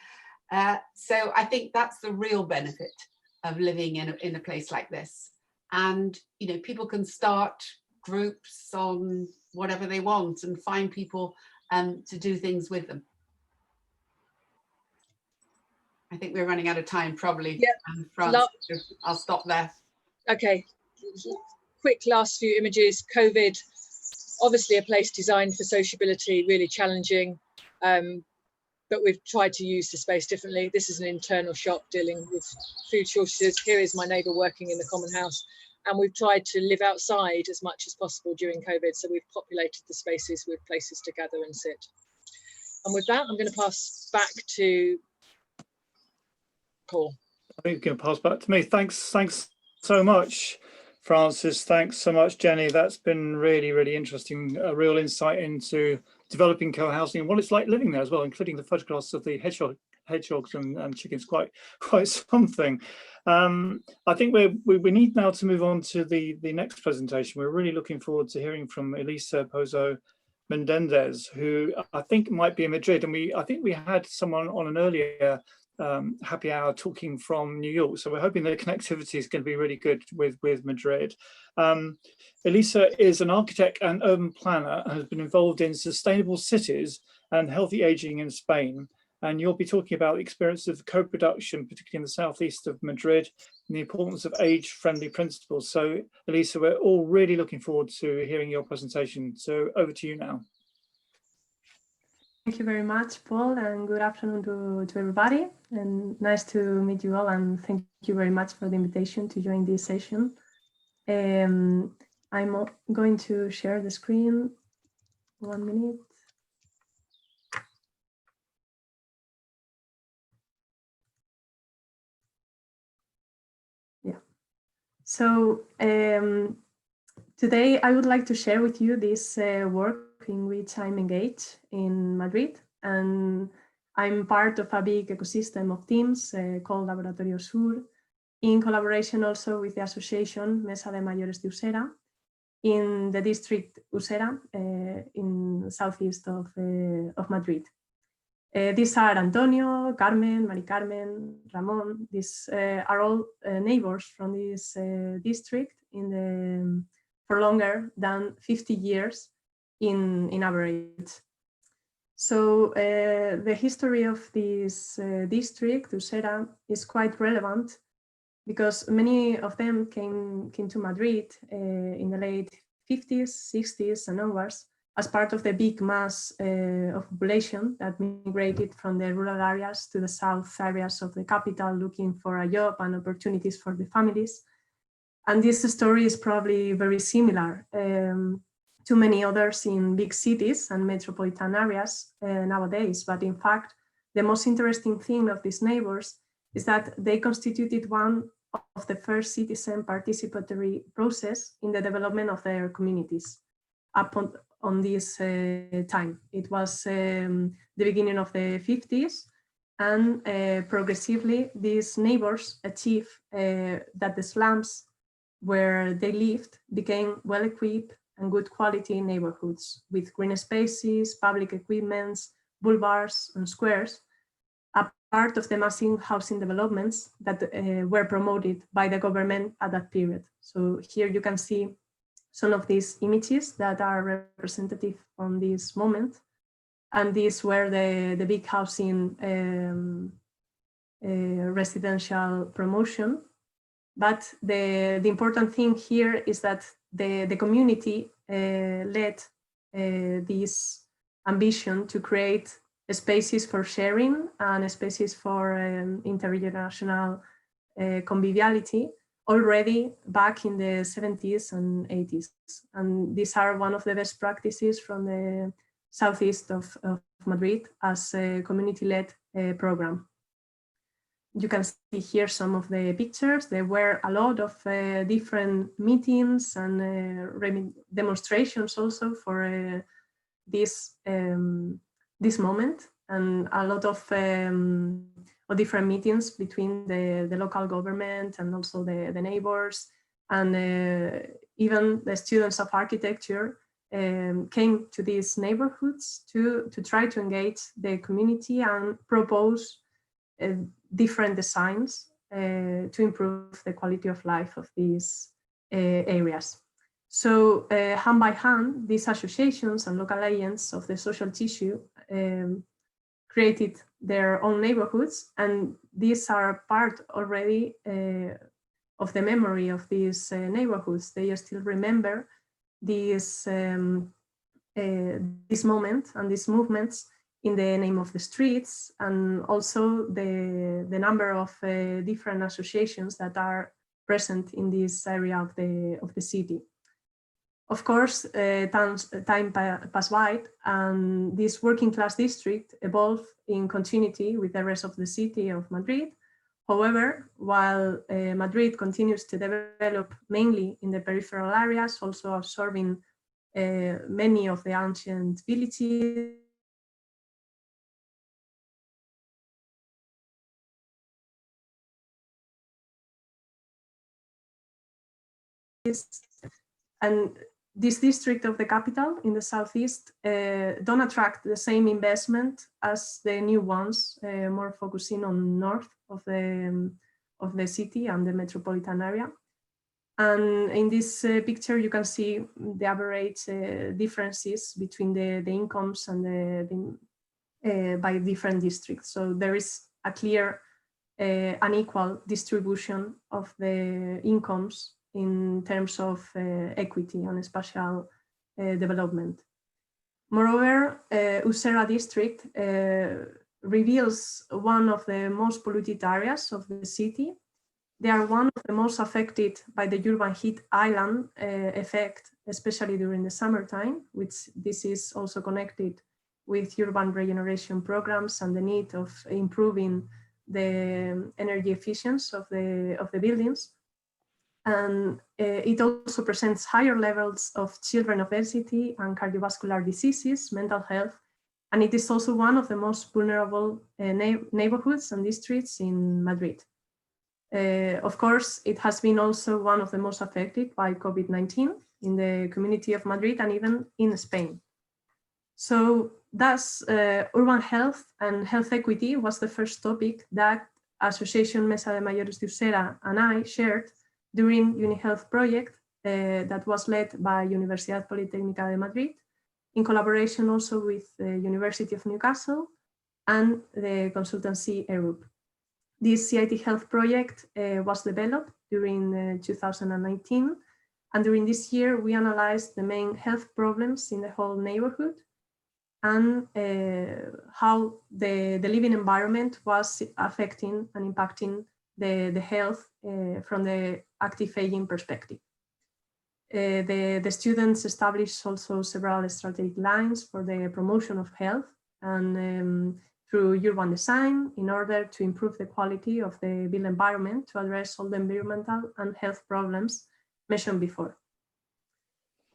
So I think that's the real benefit of living in a place like this. And, you know, people can start groups on whatever they want and find people to do things with them. I think we're running out of time, probably. Yeah. I'll stop there. Okay, quick last few images. COVID, obviously a place designed for sociability, really challenging, but we've tried to use the space differently. This is an internal shop dealing with food shortages. Here is my neighbour working in the common house, and we've tried to live outside as much as possible during COVID, so we've populated the spaces with places to gather and sit. And with that, I'm going to pass back to Paul. I think you can pass back to me. Thanks so much, Francis. Thanks so much, Jenny. That's been really, really interesting. A real insight into developing co-housing and what it's like living there as well, including the photographs of the hedgehogs and chickens. Quite something. I think we need now to move on to the next presentation. We're really looking forward to hearing from Elisa Pozo Mendendez, who I think might be in Madrid, and I think we had someone on an earlier happy hour talking from New York, so we're hoping the connectivity is going to be really good with Madrid. Elisa is an architect and urban planner and has been involved in sustainable cities and healthy aging in Spain, and you'll be talking about the experience of co-production, particularly in the southeast of Madrid, and the importance of age-friendly principles. So Elisa, we're all really looking forward to hearing your presentation, so over to you now. Thank you very much, Paul, and good afternoon to everybody. And nice to meet you all, and thank you very much for the invitation to join this session. I'm going to share the screen. 1 minute. Yeah. So today I would like to share with you this work in which I'm engaged in Madrid, and I'm part of a big ecosystem of teams called Laboratorio Sur, in collaboration also with the association Mesa de Mayores de Usera in the district Usera in southeast of Madrid. These are Antonio, Carmen, Mari Carmen, Ramon. These are all neighbors from this district for longer than 50 years in average. So the history of this district, Usera, is quite relevant because many of them came to Madrid in the late 50s, 60s and onwards as part of the big mass of population that migrated from the rural areas to the south areas of the capital looking for a job and opportunities for the families. And this story is probably very similar to many others in big cities and metropolitan areas nowadays. But in fact, the most interesting thing of these neighbors is that they constituted one of the first citizen participatory process in the development of their communities up on this time. It was the beginning of the 50s, and progressively these neighbors achieved that the slums where they lived became well-equipped and good quality neighborhoods with green spaces, public equipments, boulevards and squares, a part of the massive housing developments that were promoted by the government at that period. So here you can see some of these images that are representative from this moment. And these were the big housing residential promotion. But the important thing here is that the community led this ambition to create spaces for sharing and spaces for intergenerational conviviality already back in the 70s and 80s. And these are one of the best practices from the southeast of Madrid as a community-led program. You can see here some of the pictures. There were a lot of different meetings and demonstrations also for this moment, and a lot of different meetings between the local government and also the neighbors, and even the students of architecture came to these neighborhoods to try to engage the community and propose different designs to improve the quality of life of these areas. So hand by hand, these associations and local agents of the social tissue created their own neighborhoods, and these are part already of the memory of these neighborhoods. They still remember this moment and these movements in the name of the streets, and also the number of different associations that are present in this area of the city. Of course, time passed by, and this working class district evolved in continuity with the rest of the city of Madrid. However, while Madrid continues to develop mainly in the peripheral areas, also absorbing many of the ancient villages, and this district of the capital in the southeast don't attract the same investment as the new ones, more focusing on north of the city and the metropolitan area. And in this picture, you can see the average differences between the incomes and by different districts. So there is a clear unequal distribution of the incomes in terms of equity and spatial development. Moreover, Usera district reveals one of the most polluted areas of the city. They are one of the most affected by the urban heat island effect, especially during the summertime, which this is also connected with urban regeneration programs and the need of improving the energy efficiency of the buildings. And it also presents higher levels of children obesity and cardiovascular diseases, mental health, and it is also one of the most vulnerable neighborhoods and districts in Madrid. Of course, it has been also one of the most affected by COVID-19 in the community of Madrid and even in Spain. So thus, urban health and health equity was the first topic that Association Mesa de Mayores de Usera and I shared during UniHealth project that was led by Universidad Politécnica de Madrid, in collaboration also with the University of Newcastle and the consultancy ERUP. This CIT health project was developed during 2019, and during this year we analyzed the main health problems in the whole neighborhood and how the living environment was affecting and impacting the health from the active aging perspective. The students established also several strategic lines for the promotion of health and through urban design in order to improve the quality of the built environment to address all the environmental and health problems mentioned before.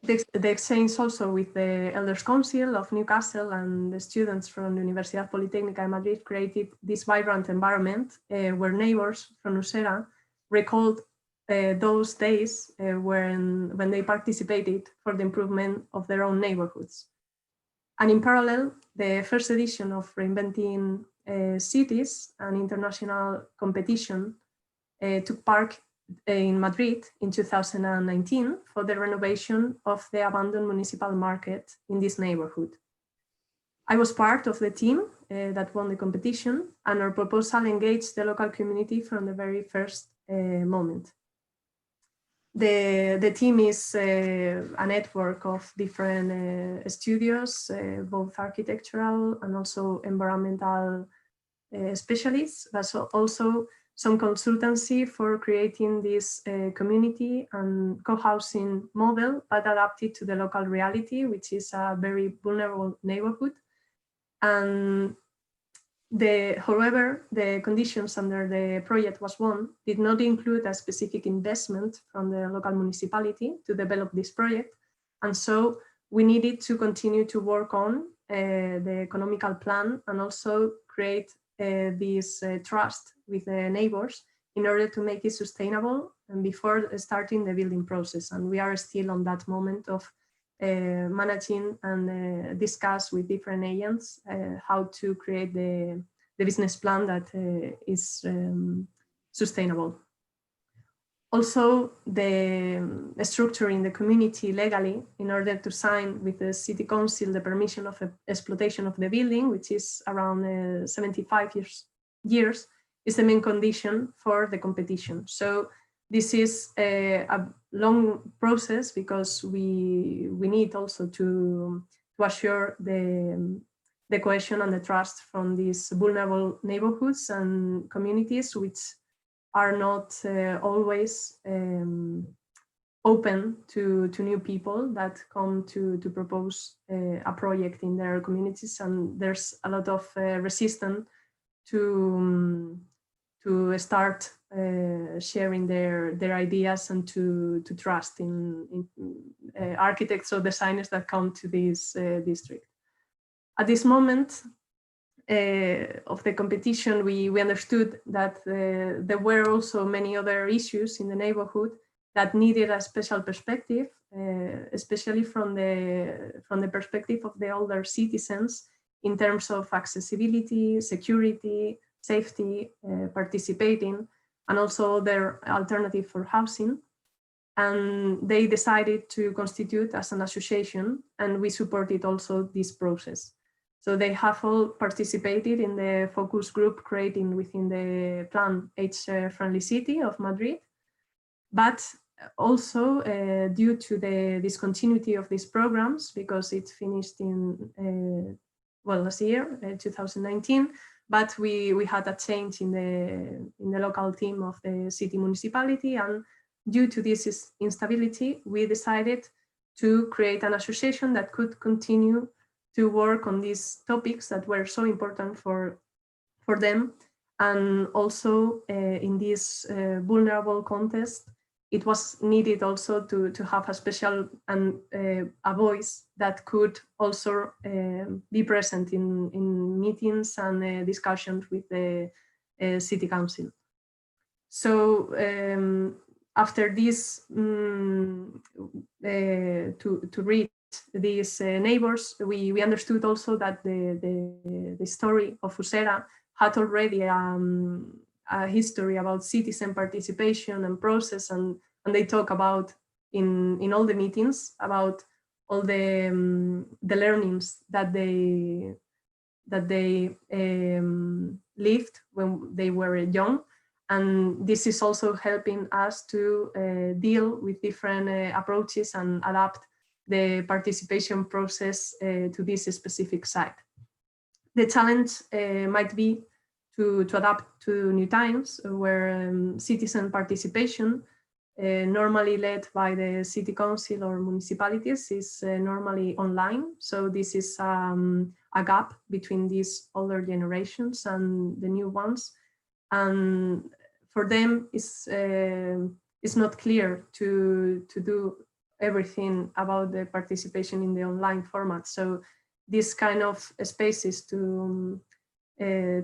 The exchange also with the Elders Council of Newcastle and the students from the Universidad Politécnica de Madrid created this vibrant environment where neighbors from Usera recalled those days when they participated for the improvement of their own neighborhoods. And in parallel, the first edition of Reinventing Cities, an international competition, took part in Madrid in 2019 for the renovation of the abandoned municipal market in this neighborhood. I was part of the team that won the competition, and our proposal engaged the local community from the very first moment. The team is a network of different studios, both architectural and also environmental specialists, but also some consultancy for creating this community and co-housing model, but adapted to the local reality, which is a very vulnerable neighborhood. And however, the conditions under the project was won did not include a specific investment from the local municipality to develop this project. And so we needed to continue to work on the economical plan and also create this trust with the neighbors in order to make it sustainable and before starting the building process. And we are still on that moment of managing and discuss with different agents how to create the business plan that is sustainable. Also, the structuring the community legally in order to sign with the city council the permission of exploitation of the building, which is around 75 years, is the main condition for the competition. So this is a long process because we need also to assure the cohesion and the trust from these vulnerable neighborhoods and communities, which are not always open to new people that come to propose a project in their communities, and there's a lot of resistance to start sharing their ideas and to trust in architects or designers that come to this district. At this moment of the competition, we understood that there were also many other issues in the neighborhood that needed a special perspective, especially from the perspective of the older citizens in terms of accessibility, security, safety, participating, and also their alternative for housing. And they decided to constitute as an association, and we supported also this process. So they have all participated in the focus group created within the plan Age-Friendly City of Madrid. But also due to the discontinuity of these programs, because it finished in, last year, 2019, but we had a change in the local team of the city municipality, and due to this instability, we decided to create an association that could continue to work on these topics that were so important for them. And also in this vulnerable context, it was needed also to have a special and a voice that could also be present in meetings and discussions with the city council. So after this, to reach these neighbors, we understood also that the story of Usera had already a history about citizen participation and process, and they talk about in all the meetings about all the learnings that they lived when they were young. And this is also helping us to deal with different approaches and adapt the participation process to this specific site. The challenge might be to adapt to new times where citizen participation, normally led by the city council or municipalities, is normally online. So this is a gap between these older generations and the new ones. And for them, it's not clear to do everything about the participation in the online format. So this kind of spaces to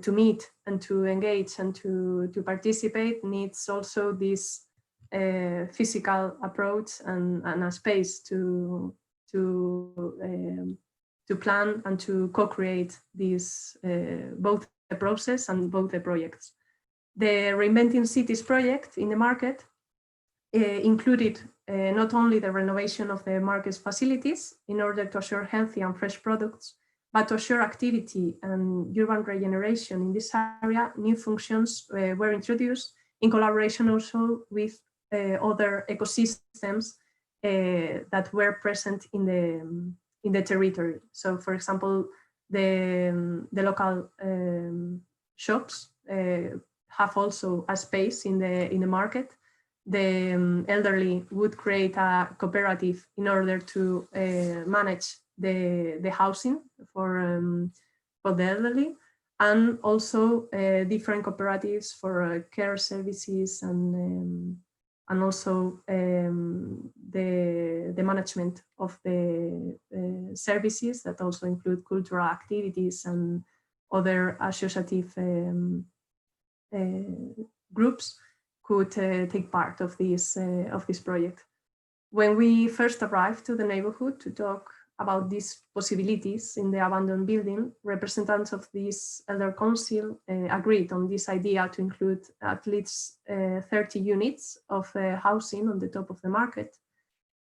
meet and to engage and to participate needs also this physical approach and a space to plan and to co-create this both the process and both the projects. The Reinventing Cities project in the market included not only the renovation of the market's facilities in order to assure healthy and fresh products, but to assure activity and urban regeneration in this area. New functions were introduced in collaboration also with other ecosystems that were present in the territory. So, for example, the local shops have also a space in the market. The elderly would create a cooperative in order to manage the housing for the elderly, and also different cooperatives for care services and also the management of the services that also include cultural activities and other associative groups could take part of this project. When we first arrived to the neighborhood to talk about these possibilities in the abandoned building, representatives of this elder council agreed on this idea to include at least 30 units of housing on the top of the market,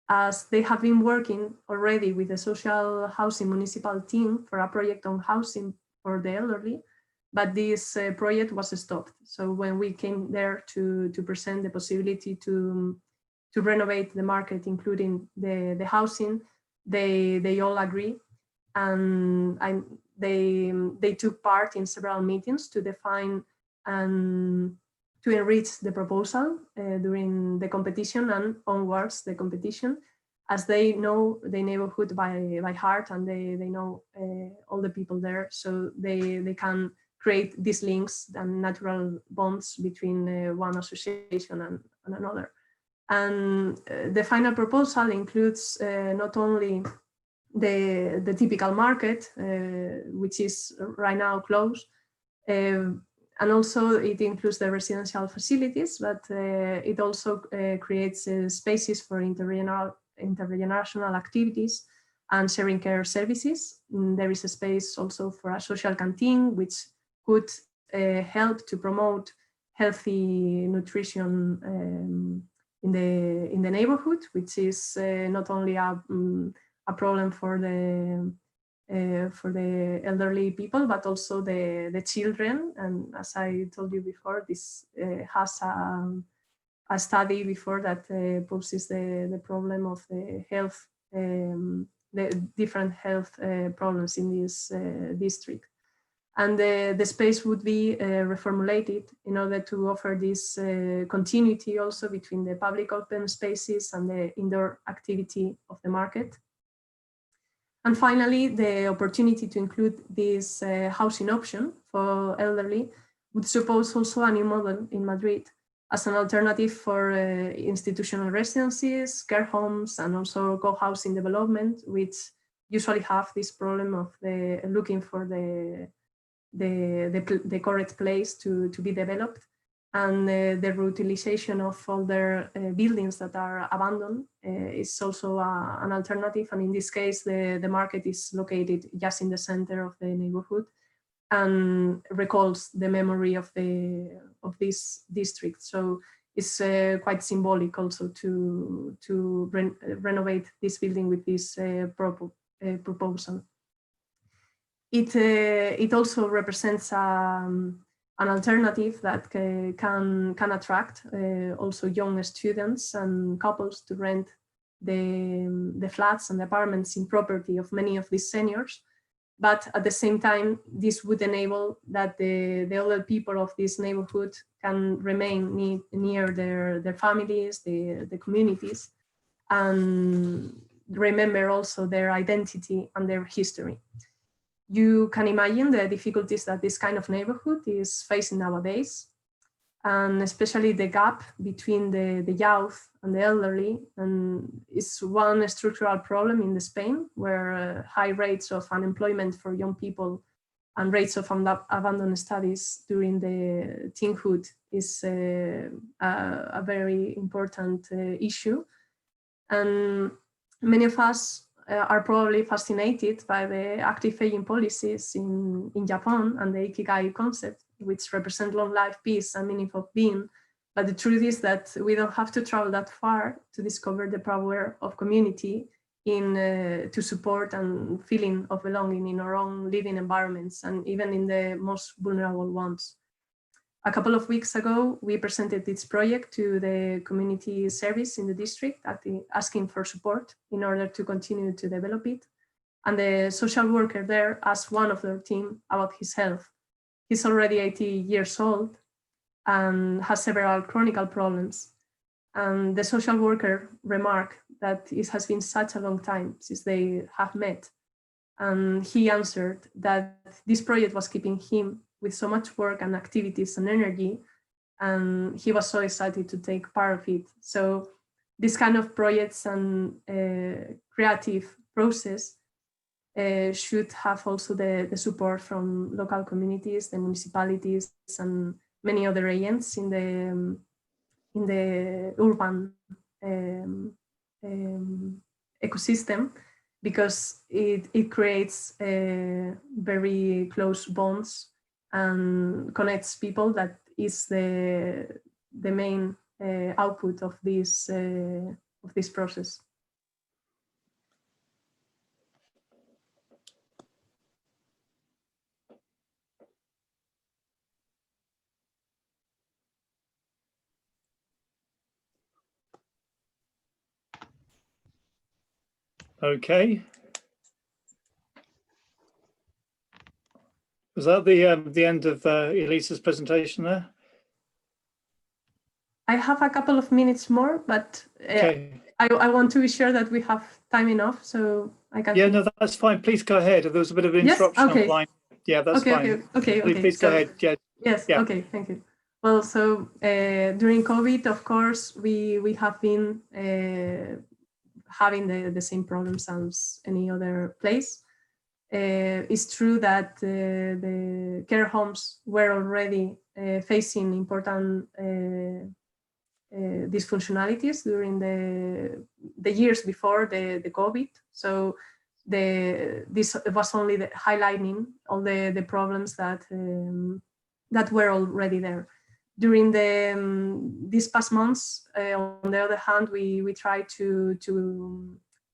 as they have been working already with the social housing municipal team for a project on housing for the elderly, but this project was stopped. So when we came there to present the possibility to renovate the market, including the housing, they all agree, and they took part in several meetings to define and to enrich the proposal during the competition and onwards the competition, as they know the neighborhood by heart, and they know all the people there, so they can create these links and natural bonds between one association and another. And the final proposal includes not only the typical market, which is right now closed, and also it includes the residential facilities, but it also creates spaces for intergenerational activities and sharing care services. There is a space also for a social canteen, which could help to promote healthy nutrition in the neighborhood, which is not only a problem for the elderly people, but also the children. And as I told you before, this has a study before that poses the problem of the health, the different health problems in this district. And the space would be reformulated in order to offer this continuity also between the public open spaces and the indoor activity of the market. And finally, the opportunity to include this housing option for elderly would suppose also a new model in Madrid as an alternative for institutional residencies, care homes, and also co-housing development, which usually have this problem of looking for the correct place to be developed, and the reutilization of older buildings that are abandoned is also an alternative. And in this case, the market is located just in the center of the neighborhood and recalls the memory of this district. So it's quite symbolic also to renovate this building with this proposal. It also represents an alternative that can attract also young students and couples to rent the flats and the apartments in property of many of these seniors. But at the same time, this would enable that the older people of this neighborhood can remain near their families, the communities, and remember also their identity and their history. You can imagine the difficulties that this kind of neighborhood is facing nowadays, and especially the gap between the youth and the elderly. And it's one structural problem in Spain, where high rates of unemployment for young people and rates of abandoned studies during the teenhood is a very important issue. And many of us are probably fascinated by the active aging policies in Japan and the Ikigai concept, which represent long life, peace, and meaningful being. But the truth is that we don't have to travel that far to discover the power of community to support and feeling of belonging in our own living environments, and even in the most vulnerable ones. A couple of weeks ago, we presented this project to the community service in the district, asking for support in order to continue to develop it. And the social worker there asked one of their team about his health. He's already 80 years old and has several chronic problems. And the social worker remarked that it has been such a long time since they have met. And he answered that this project was keeping him with so much work and activities and energy, and he was so excited to take part of it. So this kind of projects and creative process should have also the support from local communities, the municipalities, and many other agents in the urban ecosystem, because it creates very close bonds and connects people. That is the main output of this process. Okay. Was that the end of Elisa's presentation there? I have a couple of minutes more, but Okay. I want to be sure that we have time enough, so I can. Yeah, no, that's fine. Please go ahead. There was a bit of an interruption online. Yeah, that's fine. Okay. Please go ahead. Yeah. Yes. Yeah. Okay. Thank you. Well, so during COVID, of course, we have been having the same problems as any other place. It's true that the care homes were already facing important dysfunctionalities during the years before the COVID. So this was only highlighting all the problems that that were already there. During these past months, on the other hand, we tried to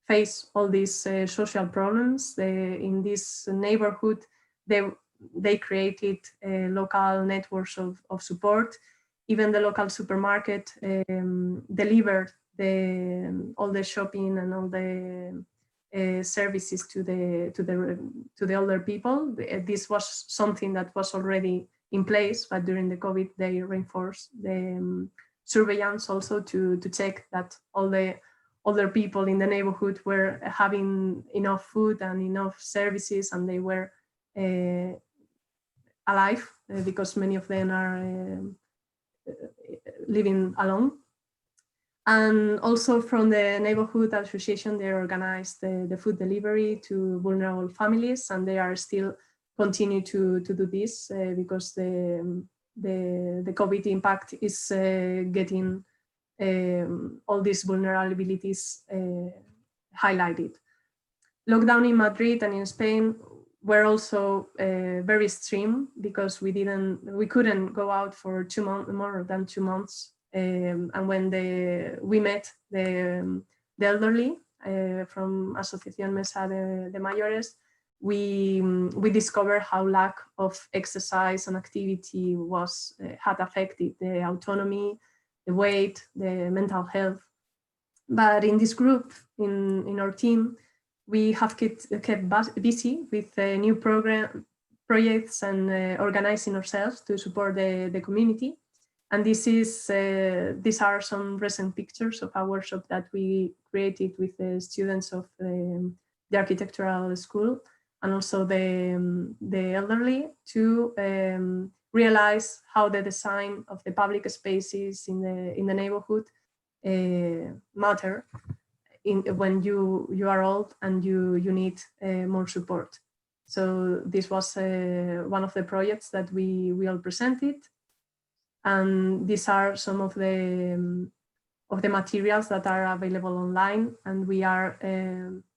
face all these social problems. In this neighborhood, they created local networks of support. Even the local supermarket delivered all the shopping and all the services to the older people. This was something that was already in place, but during the COVID, they reinforced the surveillance also to check that all the older people in the neighborhood were having enough food and enough services, and they were alive, because many of them are living alone. And also from the neighborhood association, they organized the food delivery to vulnerable families, and they are still continue to do this because the COVID impact is getting all these vulnerabilities highlighted. Lockdown in Madrid and in Spain were also very extreme, because we couldn't go out for more than 2 months. And when we met the elderly from Asociación Mesa de Mayores, we discovered how lack of exercise and activity had affected the autonomy, the weight, the mental health. But in this group, in our team, we have kept busy with new projects and organizing ourselves to support the community. And these are some recent pictures of a workshop that we created with the students of the architectural school, and also the elderly, to realize how the design of the public spaces in the neighborhood matter when you are old and you need more support. So this was one of the projects that we all presented, and these are some of the materials that are available online, and we are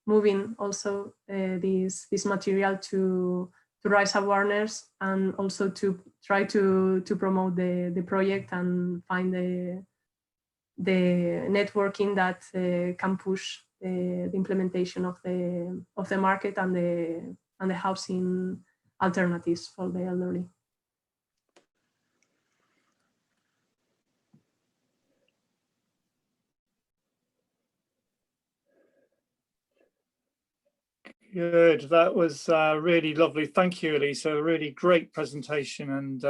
moving also this material to raise awareness, and also to try to promote the project and find the networking that can push the implementation of the market and the housing alternatives for the elderly. Good. That was really lovely. Thank you, Elisa. A really great presentation, and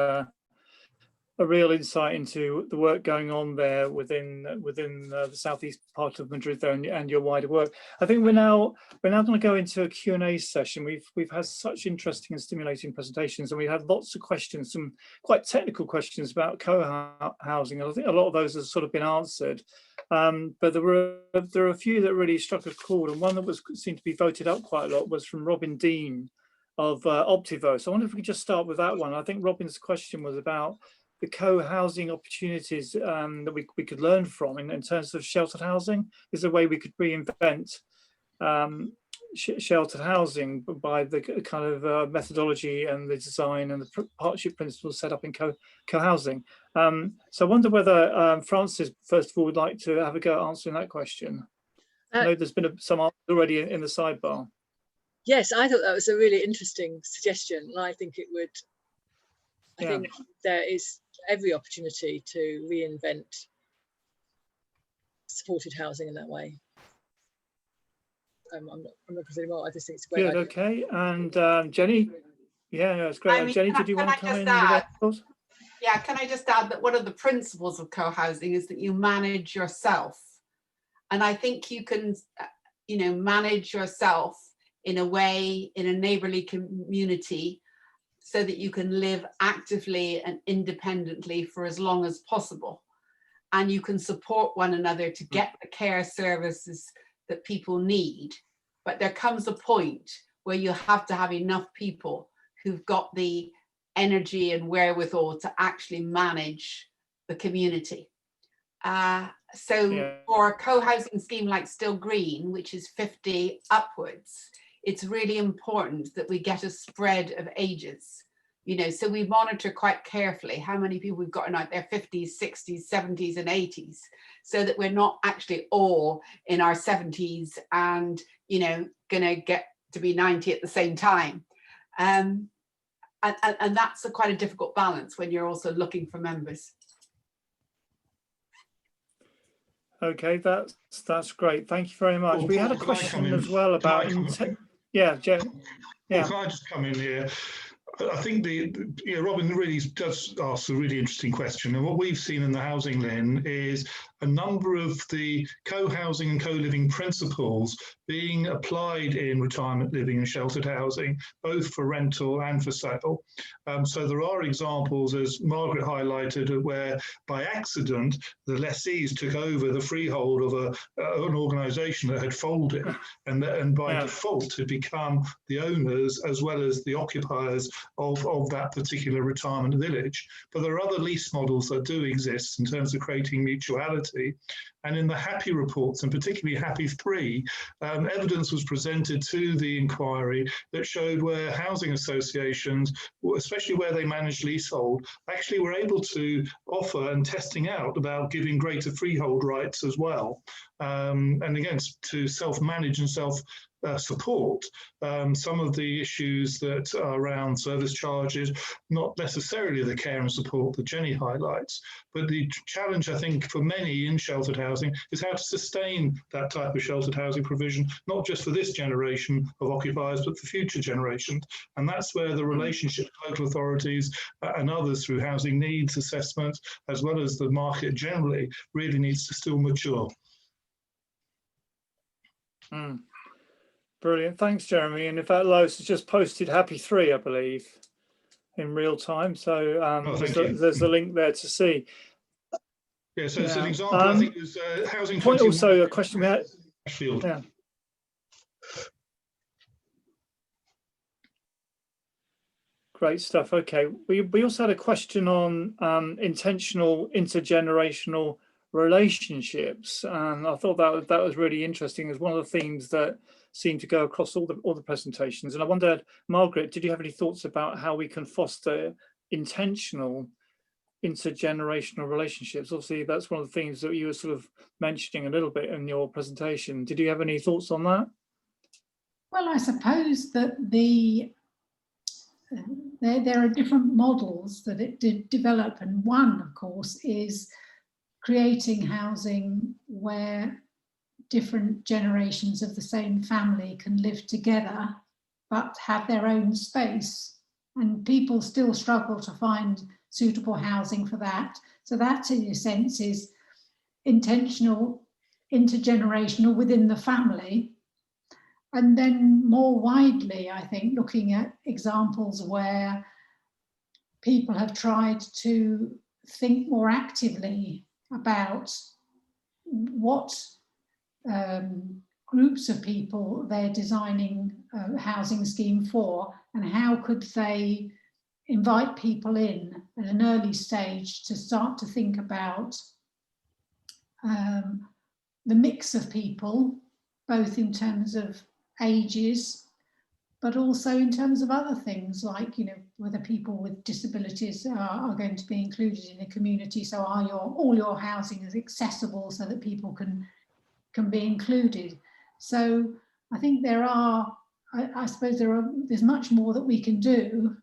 a real insight into the work going on there within the southeast part of Madrid there, and your wider work. I think we're now going to go into a Q&A session. We've had such interesting and stimulating presentations, and we had lots of questions, some quite technical questions about co-housing. I think a lot of those have sort of been answered. But there are a few that really struck a chord, and one that seemed to be voted up quite a lot was from Robin Dean of Optivo. So I wonder if we could just start with that one. I think Robin's question was about the co-housing opportunities that we could learn from in terms of sheltered housing? Is there a way we could reinvent sheltered housing by the kind of methodology and the design and the partnership principles set up in co-housing? So I wonder whether Francis, first of all, would like to have a go at answering that question. I know there's been some answers already in the sidebar. Yes, I thought that was a really interesting suggestion. I think it would, I think there is every opportunity to reinvent supported housing in that way. I'm not considering more. I just think it's a great idea. Okay, and Jenny? Yeah, it's great. I mean, Jenny, did you want to come in? Yeah, can I just add that one of the principles of co-housing is that you manage yourself. And I think you can, manage yourself in a way, in a neighbourly community, so that you can live actively and independently for as long as possible. And you can support one another to get the care services that people need. But there comes a point where you have to have enough people who've got the energy and wherewithal to actually manage the community. For a co-housing scheme like Still Green, which is 50 upwards, it's really important that we get a spread of ages. So we monitor quite carefully how many people we've got in their 50s, 60s, 70s and 80s, so that we're not actually all in our 70s and, gonna get to be 90 at the same time. And that's quite a difficult balance when you're also looking for members. Okay, that's great. Thank you very much. Well, we had a question as well about Jen. Well, can I just come in here? I think Robin really does ask a really interesting question. And what we've seen in the Housing LIN is a number of the co-housing and co-living principles being applied in retirement living and sheltered housing, both for rental and for sale. So there are examples, as Margaret highlighted, where by accident, the lessees took over the freehold of an organisation that had folded, and by default had become the owners as well as the occupiers of that particular retirement village. But there are other lease models that do exist in terms of creating mutuality. And in the Happy reports, and particularly Happy 3, evidence was presented to the inquiry that showed where housing associations, especially where they manage leasehold, actually were able to offer and testing out about giving greater freehold rights as well. And again, to self-manage and support some of the issues that are around service charges, not necessarily the care and support that Jenny highlights, but the challenge, I think, for many in sheltered housing is how to sustain that type of sheltered housing provision, not just for this generation of occupiers, but for future generations. And that's where the relationship with local authorities and others through housing needs assessment, as well as the market generally, really needs to still mature. Brilliant, thanks, Jeremy. And in fact, Lois has just posted Happy 3, I believe, in real time. So there's a link there to see. Yeah, so it's an example. I think there's housing. Also, a question we had. Yeah. Great stuff. Okay, we also had a question on intentional intergenerational relationships, and I thought that was really interesting as one of the themes that seemed to go across all the presentations. And I wondered, Margaret, did you have any thoughts about how we can foster intentional intergenerational relationships? Obviously, that's one of the themes that you were sort of mentioning a little bit in your presentation. Did you have any thoughts on that? Well, I suppose that there are different models that it did develop, and one, of course, is creating housing where different generations of the same family can live together but have their own space, and people still struggle to find suitable housing for that. So that, in a sense, is intentional intergenerational within the family. And then more widely, I think, looking at examples where people have tried to think more actively about what groups of people they're designing a housing scheme for, and how could they invite people in at an early stage to start to think about the mix of people, both in terms of ages, but also in terms of other things like, you know, whether people with disabilities are going to be included in the community. So are all your housing is accessible so that people can be included. So I think there are, I suppose there's much more that we can do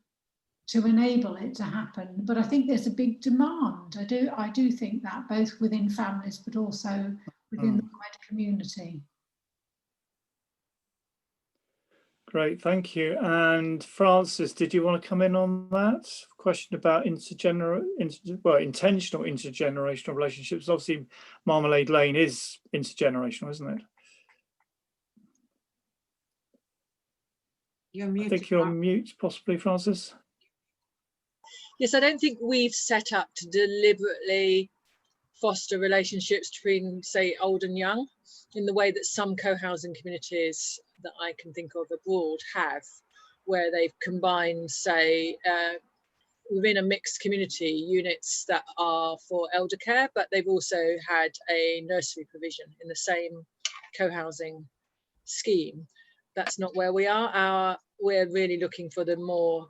to enable it to happen, but I think there's a big demand. I do think that, both within families but also within the wider community. Great, thank you. And Francis, did you want to come in on that question about intentional intergenerational relationships? Obviously, Marmalade Lane is intergenerational, isn't it? You're muted. I think you're on mute, possibly, Francis. Yes, I don't think we've set up to deliberately foster relationships between, say, old and young, in the way that some co-housing communities that I can think of abroad have, where they've combined, say, within a mixed community, units that are for elder care, but they've also had a nursery provision in the same co-housing scheme. That's not where we are. We're really looking for the more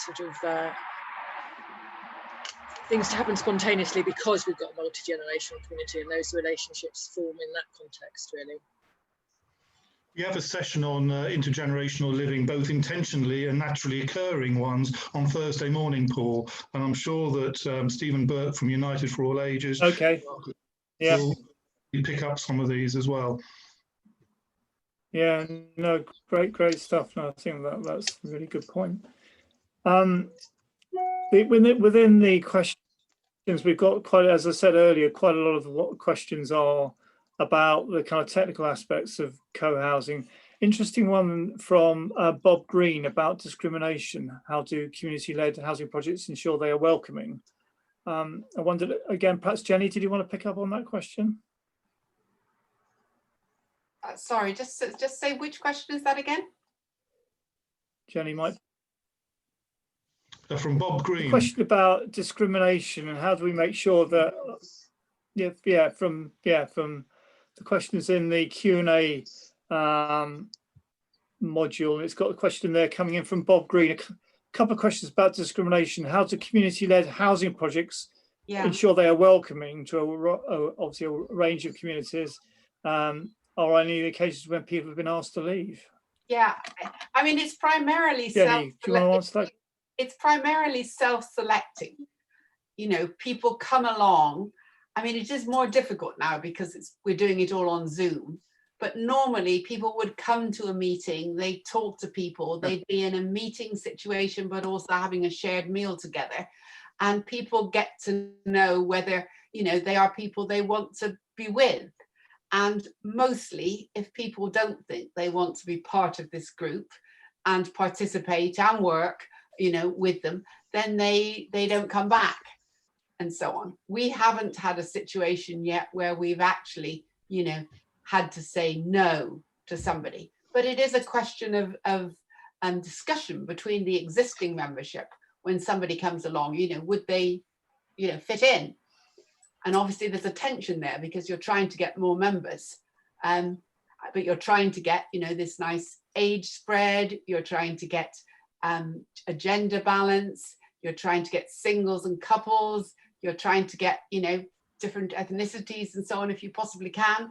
sort of things to happen spontaneously, because we've got a multi-generational community, and those relationships form in that context, really. We have a session on intergenerational living, both intentionally and naturally occurring ones, on Thursday morning, Paul. And I'm sure that Stephen Burke from United for All Ages will pick up some of these as well. Yeah, no, great stuff. No, I think that's a really good point. Within the questions, we've got quite, as I said earlier, quite a lot of what questions are about the kind of technical aspects of co-housing. Interesting one from Bob Green about discrimination. How do community-led housing projects ensure they are welcoming? I wondered, again, perhaps Jenny, did you want to pick up on that question? Sorry, just say which question is that again? Jenny might. From Bob Green. The question about discrimination and how do we make sure that, from the questions in the Q&A module. It's got a question there coming in from Bob Green. A couple of questions about discrimination. How do community-led housing projects ensure they are welcoming to obviously a range of communities? Are any of the cases when people have been asked to leave? Yeah, I mean, it's primarily Jenny, do you want to answer that? It's primarily self-selecting. You know, people come along. I mean, it is more difficult now because we're doing it all on Zoom. But normally people would come to a meeting, they talk to people, they'd be in a meeting situation, but also having a shared meal together. And people get to know whether, you know, they are people they want to be with. And mostly, if people don't think they want to be part of this group and participate and work, you know, with them, then they don't come back and so on. We haven't had a situation yet where we've actually, you know, had to say no to somebody. But it is a question of discussion between the existing membership when somebody comes along, you know, would they, you know, fit in? And obviously there's a tension there because you're trying to get more members, but you're trying to get, you know, this nice age spread, you're trying to get a gender balance, you're trying to get singles and couples, you're trying to get, you know, different ethnicities and so on if you possibly can.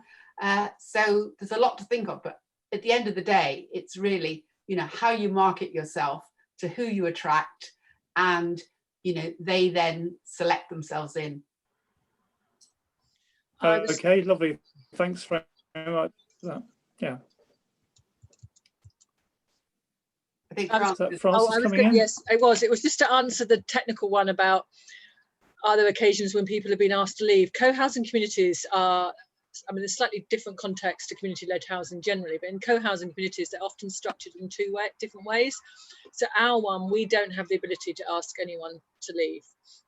So there's a lot to think of, but at the end of the day, it's really, you know, how you market yourself to who you attract, and, you know, they then select themselves in. Okay, lovely. Thanks very much for that. Yeah. I think Francis coming in? Yes, it was. It was just to answer the technical one about, are there occasions when people have been asked to leave? Co-housing communities are, I mean, there's slightly different context to community-led housing generally, but in co-housing communities, they're often structured in different ways. So our one, we don't have the ability to ask anyone to leave.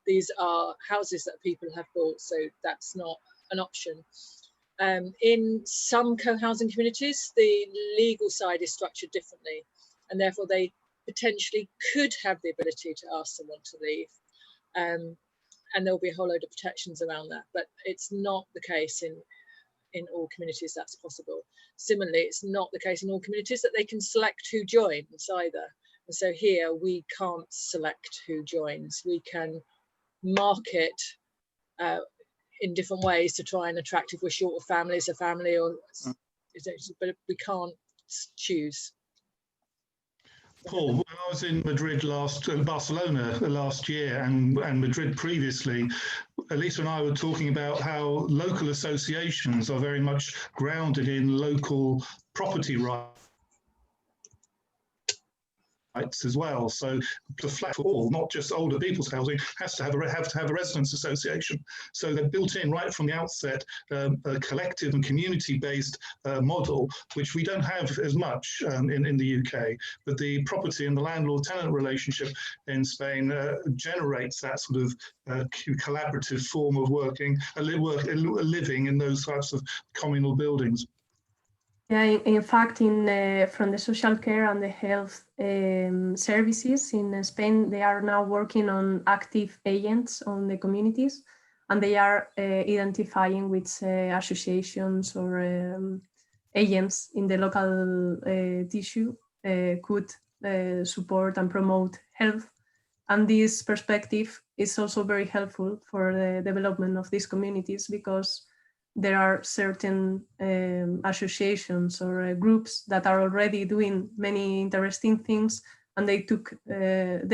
These are houses that people have bought, so that's not an option. In some co-housing communities, the legal side is structured differently, and therefore they potentially could have the ability to ask someone to leave. And there'll be a whole load of protections around that, but it's not the case in all communities that's possible. Similarly, it's not the case in all communities that they can select who joins either. And so here we can't select who joins. We can market in different ways to try and attract, if we're short of families, a family, or but we can't choose. Paul, when I was in Barcelona last year and Madrid previously, Elisa and I were talking about how local associations are very much grounded in local property rights as well. So the flat for all, not just older people's housing, has to have a residents association. So they're built in right from the outset, a collective and community-based model, which we don't have as much in the UK. But the property and the landlord-tenant relationship in Spain generates that sort of collaborative form of working, living in those types of communal buildings. Yeah, in fact, from the social care and the health services in Spain, they are now working on active agents on the communities, and they are identifying which associations or agents in the local tissue could support and promote health. And this perspective is also very helpful for the development of these communities, because there are certain associations or groups that are already doing many interesting things, and they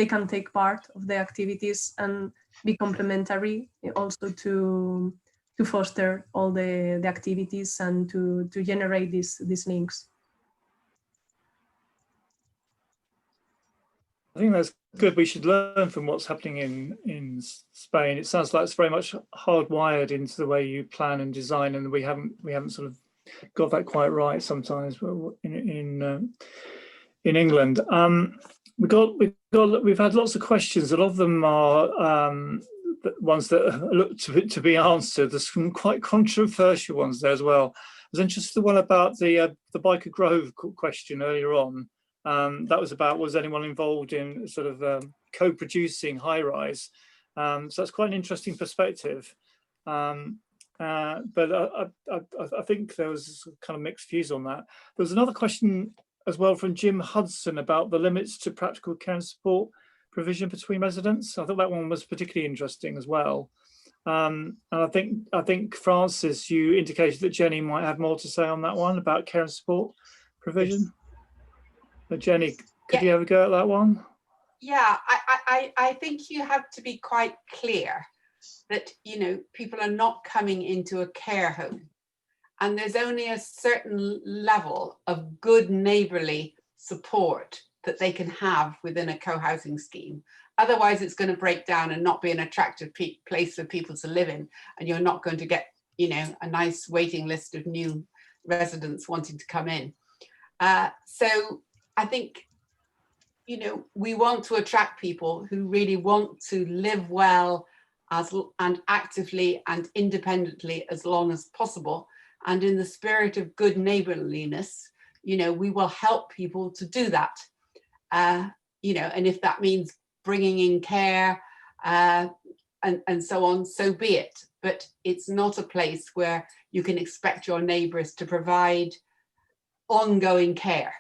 can take part of the activities and be complementary also to foster all the activities and to generate these links. I think that's good. We should learn from what's happening in Spain. It sounds like it's very much hardwired into the way you plan and design, and we haven't sort of got that quite right sometimes in England. We've had lots of questions. A lot of them are ones that look to be answered. There's some quite controversial ones there as well. I was interested in the one about the Biker Grove question earlier on. That was about, was anyone involved in sort of co-producing high-rise? So that's quite an interesting perspective. But I think there was kind of mixed views on that. There was another question as well from Jim Hudson about the limits to practical care and support provision between residents. I thought that one was particularly interesting as well. And I think Francis, you indicated that Jenny might have more to say on that one about care and support provision. Yes. But Jenny, could you have a go at that one? Yeah, I think you have to be quite clear that, you know, people are not coming into a care home, and there's only a certain level of good neighbourly support that they can have within a co-housing scheme. Otherwise, it's going to break down and not be an attractive place for people to live in, and you're not going to get, you know, a nice waiting list of new residents wanting to come in. So I think, you know, we want to attract people who really want to live well and actively and independently as long as possible. And in the spirit of good neighborliness, you know, we will help people to do that. You know, and if that means bringing in care and so on, so be it. But it's not a place where you can expect your neighbors to provide ongoing care.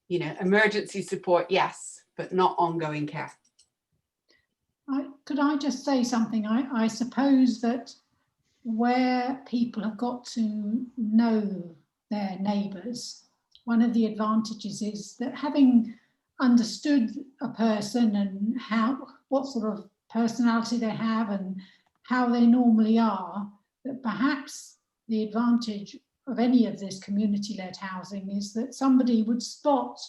You know, emergency support, yes, but not ongoing care. Could I just say something? I suppose that where people have got to know their neighbours, one of the advantages is that having understood a person and what sort of personality they have and how they normally are, that perhaps the advantage of any of this community-led housing is that somebody would spot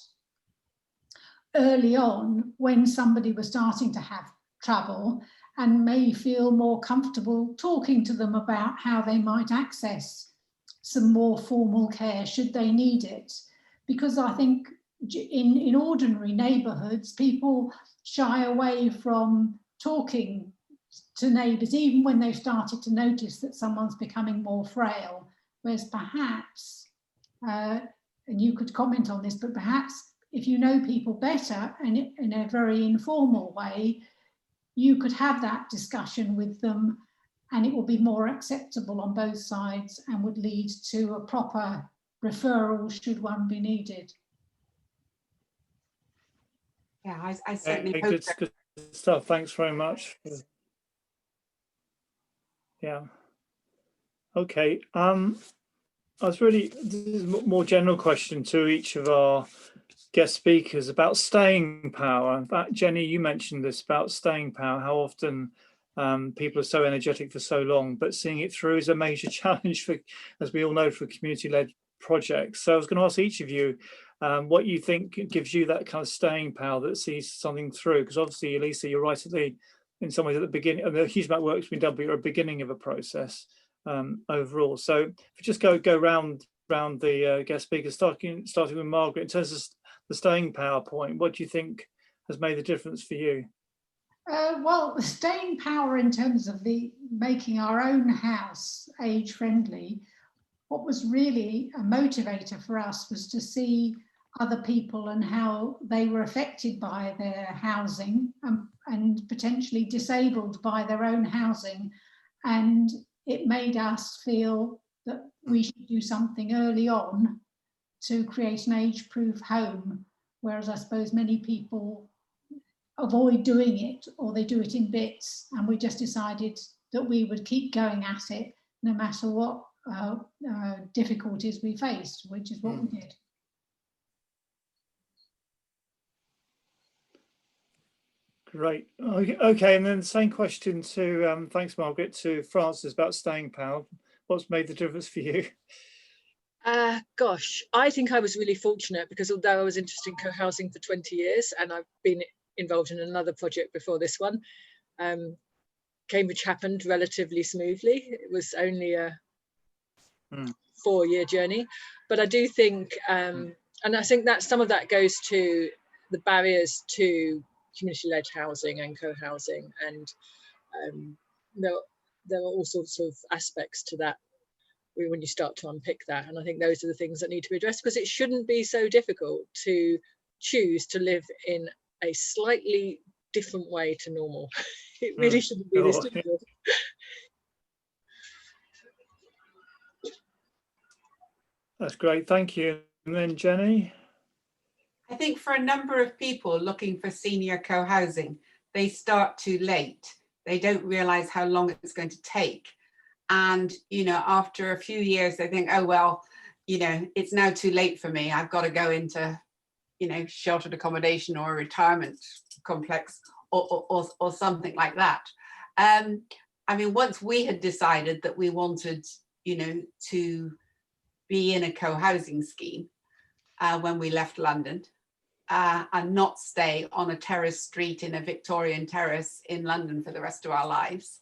early on when somebody was starting to have trouble and may feel more comfortable talking to them about how they might access some more formal care should they need it. Because I think in ordinary neighbourhoods, people shy away from talking to neighbours, even when they've started to notice that someone's becoming more frail. Whereas perhaps, and you could comment on this, but perhaps if you know people better and in a very informal way, you could have that discussion with them and it will be more acceptable on both sides and would lead to a proper referral should one be needed. Yeah, I certainly hope good, so. good stuff. Thanks very much. Yeah. Okay. This is a more general question to each of our guest speakers about staying power. In fact, Jenny, you mentioned this about staying power, how often people are so energetic for so long, but seeing it through is a major challenge for, as we all know, for community-led projects. So I was going to ask each of you what you think gives you that kind of staying power that sees something through, because obviously, Elisa, you're right in some ways at the beginning, a huge amount of work's been done, but you're at the beginning of a process overall. So if we just go round the guest speakers, starting with Margaret, in terms of the staying power point, what do you think has made the difference for you? Well, staying power in terms of making our own house age friendly, what was really a motivator for us was to see other people and how they were affected by their housing and potentially disabled by their own housing. And it made us feel that we should do something early on to create an age-proof home, whereas I suppose many people avoid doing it or they do it in bits, and we just decided that we would keep going at it no matter what difficulties we faced, which is what we did. Great. Okay, and then the same question to, thanks Margaret, to Frances about staying power. What's made the difference for you? Gosh, I think I was really fortunate because although I was interested in co-housing for 20 years and I've been involved in another project before this one, Cambridge happened relatively smoothly. It was only a 4-year journey, but I do think, and I think that some of that goes to the barriers to community-led housing and co-housing, and there are all sorts of aspects to that when you start to unpick that, and I think those are the things that need to be addressed, because it shouldn't be so difficult to choose to live in a slightly different way to normal. It really shouldn't be this difficult. That's great, thank you. And then Jenny? I think for a number of people looking for senior co-housing, they start too late. They don't realise how long it's going to take. And, you know, after a few years, they think, oh, well, you know, it's now too late for me. I've got to go into, you know, sheltered accommodation or a retirement complex or something like that. I mean, once we had decided that we wanted, you know, to be in a co-housing scheme when we left London and not stay on a terrace street in a Victorian terrace in London for the rest of our lives,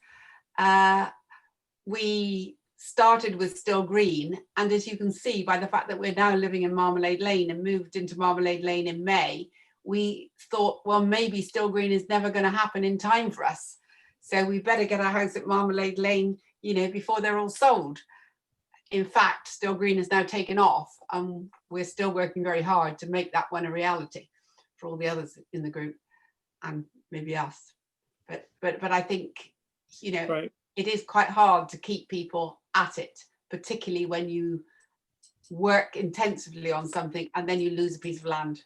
we started with Still Green, and as you can see by the fact that we're now living in Marmalade Lane and moved into Marmalade Lane in May, we thought, well, maybe Still Green is never going to happen in time for us, so we better get our house at Marmalade Lane, you know, before they're all sold. In fact, Still Green is now taken off, and we're still working very hard to make that one a reality for all the others in the group and maybe us. But I think, you know, right, it is quite hard to keep people at it, particularly when you work intensively on something and then you lose a piece of land.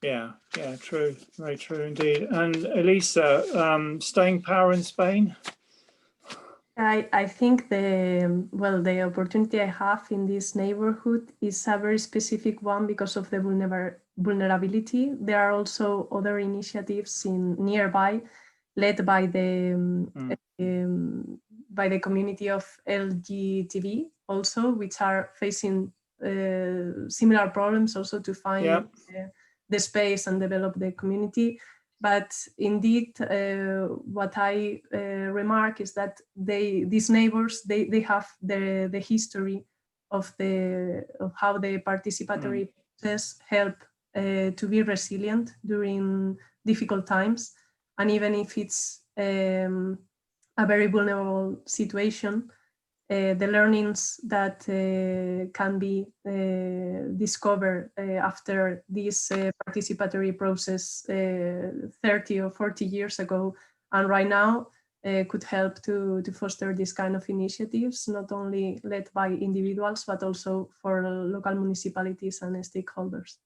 Yeah, true, very true indeed. And Elisa, staying power in Spain? I think the opportunity I have in this neighborhood is a very specific one because of the vulnerability. There are also other initiatives nearby, led by the community of LGTB also, which are facing similar problems also to find the space and develop the community. But indeed, what I remark is that these neighbors, they have the history of how the participatory process help to be resilient during difficult times. And even if it's a very vulnerable situation, the learnings that can be discovered after this participatory process 30 or 40 years ago, and right now could help to foster this kind of initiatives, not only led by individuals, but also for local municipalities and stakeholders.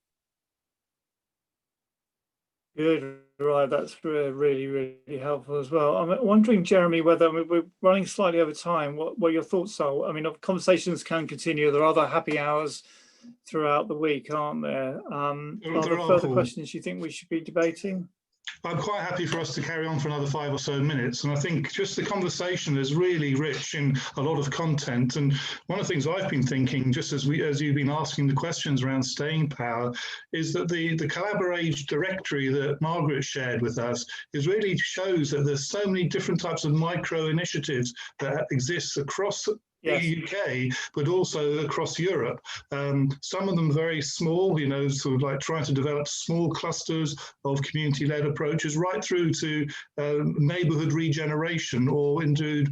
Good, right, that's really, really helpful as well. I'm wondering, Jeremy, whether we're running slightly over time, what your thoughts are. I mean, conversations can continue. There are other happy hours throughout the week, aren't there? Are there further questions you think we should be debating? I'm quite happy for us to carry on for another 5 or so minutes. And I think just the conversation is really rich in a lot of content. And one of the things I've been thinking, just as you've been asking the questions around staying power, is that the CollaborAGE directory that Margaret shared with us is really shows that there's so many different types of micro initiatives that exist across the UK, but also across Europe. Some of them very small, you know, sort of like trying to develop small clusters of community-led approaches, right through to neighbourhood regeneration, or indeed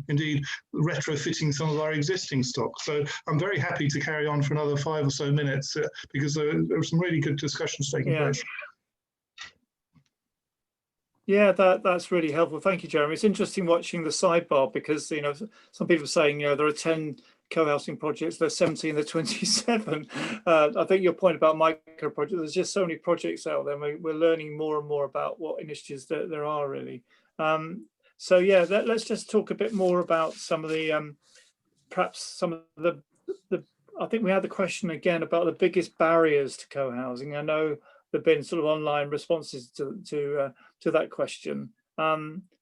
retrofitting some of our existing stock. So I'm very happy to carry on for another 5 or so minutes because there were some really good discussions taking place. Yeah, that's really helpful. Thank you, Jeremy. It's interesting watching the sidebar because, you know, some people are saying, you know, there are 10 co-housing projects, there's 17, there's 27. I think your point about micro projects, there's just so many projects out there. We're learning more and more about what initiatives there are really. So yeah, let's just talk a bit more about some of the, perhaps some of the, I think we had the question again about the biggest barriers to co-housing. I know there've been sort of online responses to that question, but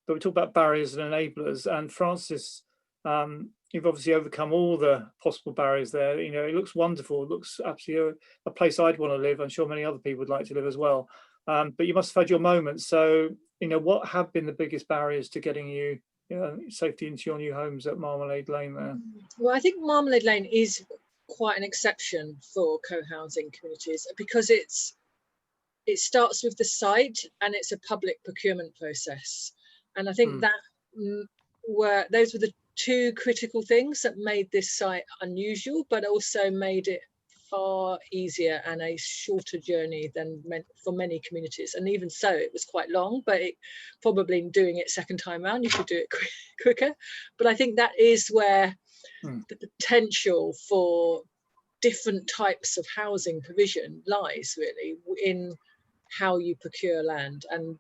we talk about barriers and enablers. And Francis, you've obviously overcome all the possible barriers there. You know, it looks wonderful. It looks absolutely a place I'd want to live. I'm sure many other people would like to live as well. But you must have had your moments. So, you know, what have been the biggest barriers to getting you safety into your new homes at Marmalade Lane there? Well, I think Marmalade Lane is quite an exception for co-housing communities because it starts with the site and it's a public procurement process. And I think that those were the two critical things that made this site unusual, but also made it far easier and a shorter journey than for many communities. And even so, it was quite long, but probably doing it second time around, you could do it quicker. But I think that is where the potential for different types of housing provision lies, really, in how you procure land. And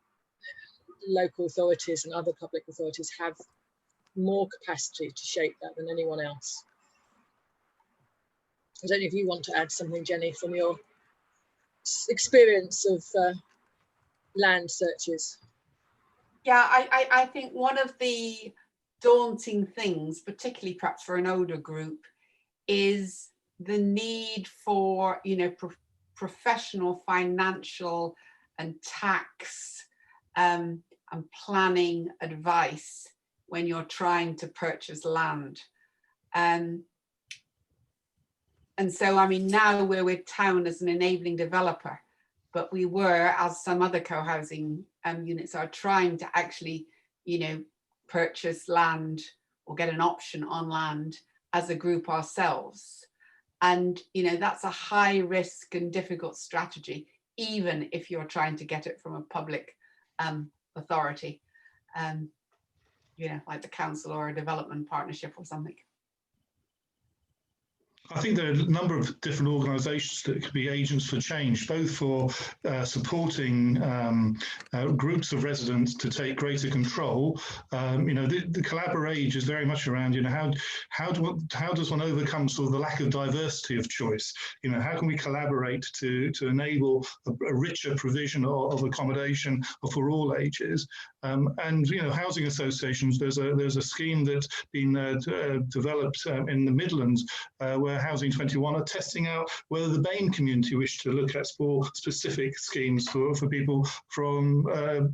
local authorities and other public authorities have more capacity to shape that than anyone else. I don't know if you want to add something, Jenny, from your experience of land searches. Yeah, I think one of the daunting things, particularly perhaps for an older group, is the need for, you know, professional, financial and tax and planning advice when you're trying to purchase land. And so, I mean, now we're with Town as an enabling developer, but we were, as some other co-housing units are, trying to actually, you know, purchase land or get an option on land as a group ourselves. And, you know, that's a high risk and difficult strategy, even if you're trying to get it from a public authority, you know, like the council or a development partnership or something. I think there are a number of different organisations that could be agents for change, both for supporting groups of residents to take greater control. You know, the CollaborAGE is very much around, you know, how does one overcome sort of the lack of diversity of choice? You know, how can we collaborate to enable a richer provision of accommodation for all ages? And you know, housing associations, there's a scheme that's been developed in the Midlands where Housing 21 are testing out whether the BAME community wish to look at more specific schemes for people from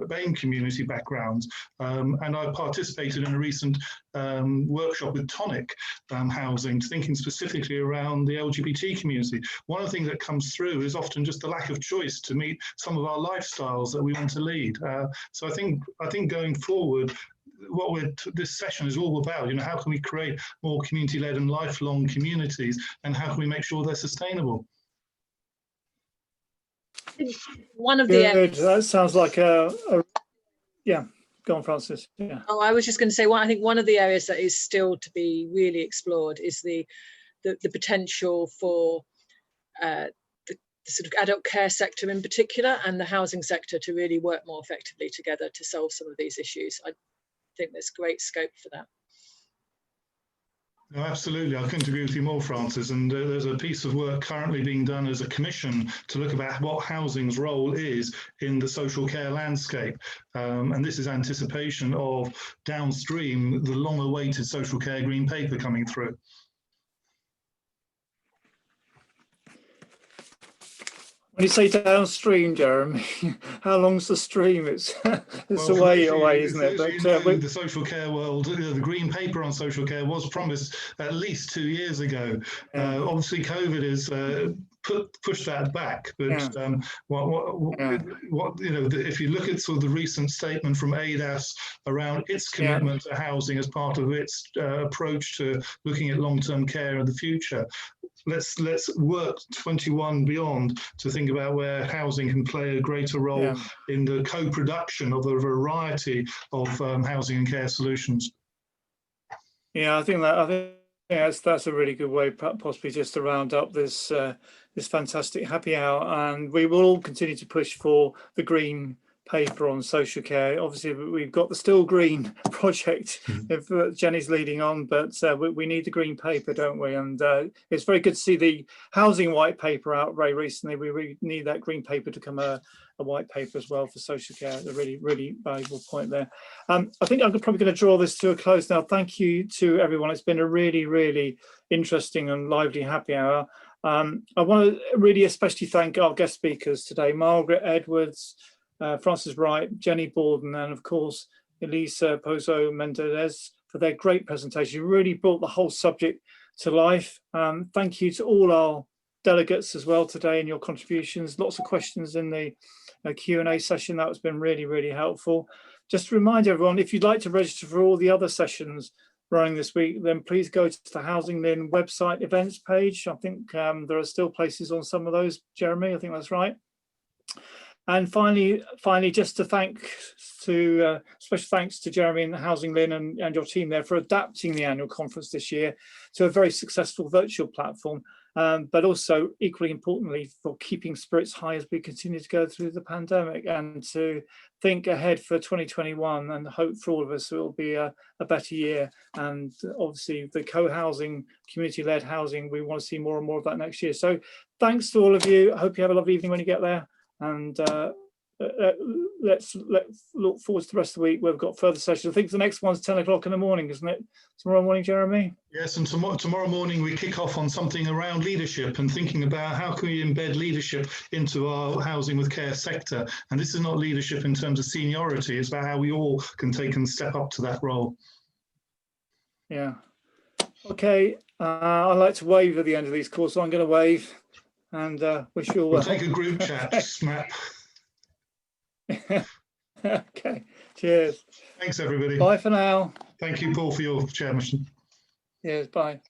BAME community backgrounds. And I participated in a recent workshop with Tonic Housing, thinking specifically around the LGBT community. One of the things that comes through is often just the lack of choice to meet some of our lifestyles that we want to lead. So I think going forward, this session is all about. You know, how can we create more community-led and lifelong communities, and how can we make sure they're sustainable? One of the Good. That sounds like yeah. Go on, Francis. Yeah. Oh, I was just going to say, I think one of the areas that is still to be really explored is the potential for the sort of adult care sector in particular, and the housing sector to really work more effectively together to solve some of these issues. I think there's great scope for that. No, absolutely. I couldn't agree with you more, Francis. And there's a piece of work currently being done as a commission to look about what housing's role is in the social care landscape. And this is anticipation of downstream the long-awaited social care green paper coming through. When you say downstream, Jeremy, how long's the stream? It's Well, a way away, isn't it? But in the social care world, the green paper on social care was promised at least 2 years ago. Yeah. Obviously, COVID has pushed that back. But Yeah. what you know, if you look at sort of the recent statement from ADAS around its commitment to housing as part of its approach to looking at long-term care in the future. Let's work 21 beyond to think about where housing can play a greater role in the co-production of a variety of housing and care solutions. Yeah, I think that's a really good way, possibly just to round up this this fantastic happy hour, and we will all continue to push for the green paper on social care. Obviously, we've got the Still Green project if Jenny's leading on, but we need the green paper, don't we? And it's very good to see the housing white paper out very recently. We really need that green paper to come a white paper as well for social care. A really, really valuable point there. I think I'm probably going to draw this to a close now. Thank you to everyone. It's been a really, really interesting and lively happy hour. I want to really especially thank our guest speakers today, Margaret Edwards, Francis Wright, Jenny Borden, and of course Elisa Pozo Mendez for their great presentation. You really brought the whole subject to life. Thank you to all our delegates as well today and your contributions. Lots of questions in the Q&A session. That has been really, really helpful. Just to remind everyone, if you'd like to register for all the other sessions running this week, then please go to the Housing LIN website events page. I think there are still places on some of those, Jeremy, I think that's right. And finally, just to special thanks to Jeremy and Housing LIN and your team there for adapting the annual conference this year to a very successful virtual platform, but also equally importantly for keeping spirits high as we continue to go through the pandemic, and to think ahead for 2021 and hope for all of us it will be a better year. And obviously the co-housing, community-led housing, we want to see more and more of that next year. So thanks to all of you. I hope you have a lovely evening when you get there. And let's look forward to the rest of the week. We've got further sessions. I think the next one's 10 o'clock in the morning, isn't it? Tomorrow morning, Jeremy? Yes, and tomorrow morning we kick off on something around leadership and thinking about how can we embed leadership into our housing with care sector. And this is not leadership in terms of seniority, it's about how we all can take and step up to that role. Yeah. Okay, I like to wave at the end of these calls, so I'm going to wave. And wish you all well. We'll take a group chat, snap. Okay, cheers. Thanks, everybody. Bye for now. Thank you, Paul, for your chairmanship. Yes, bye.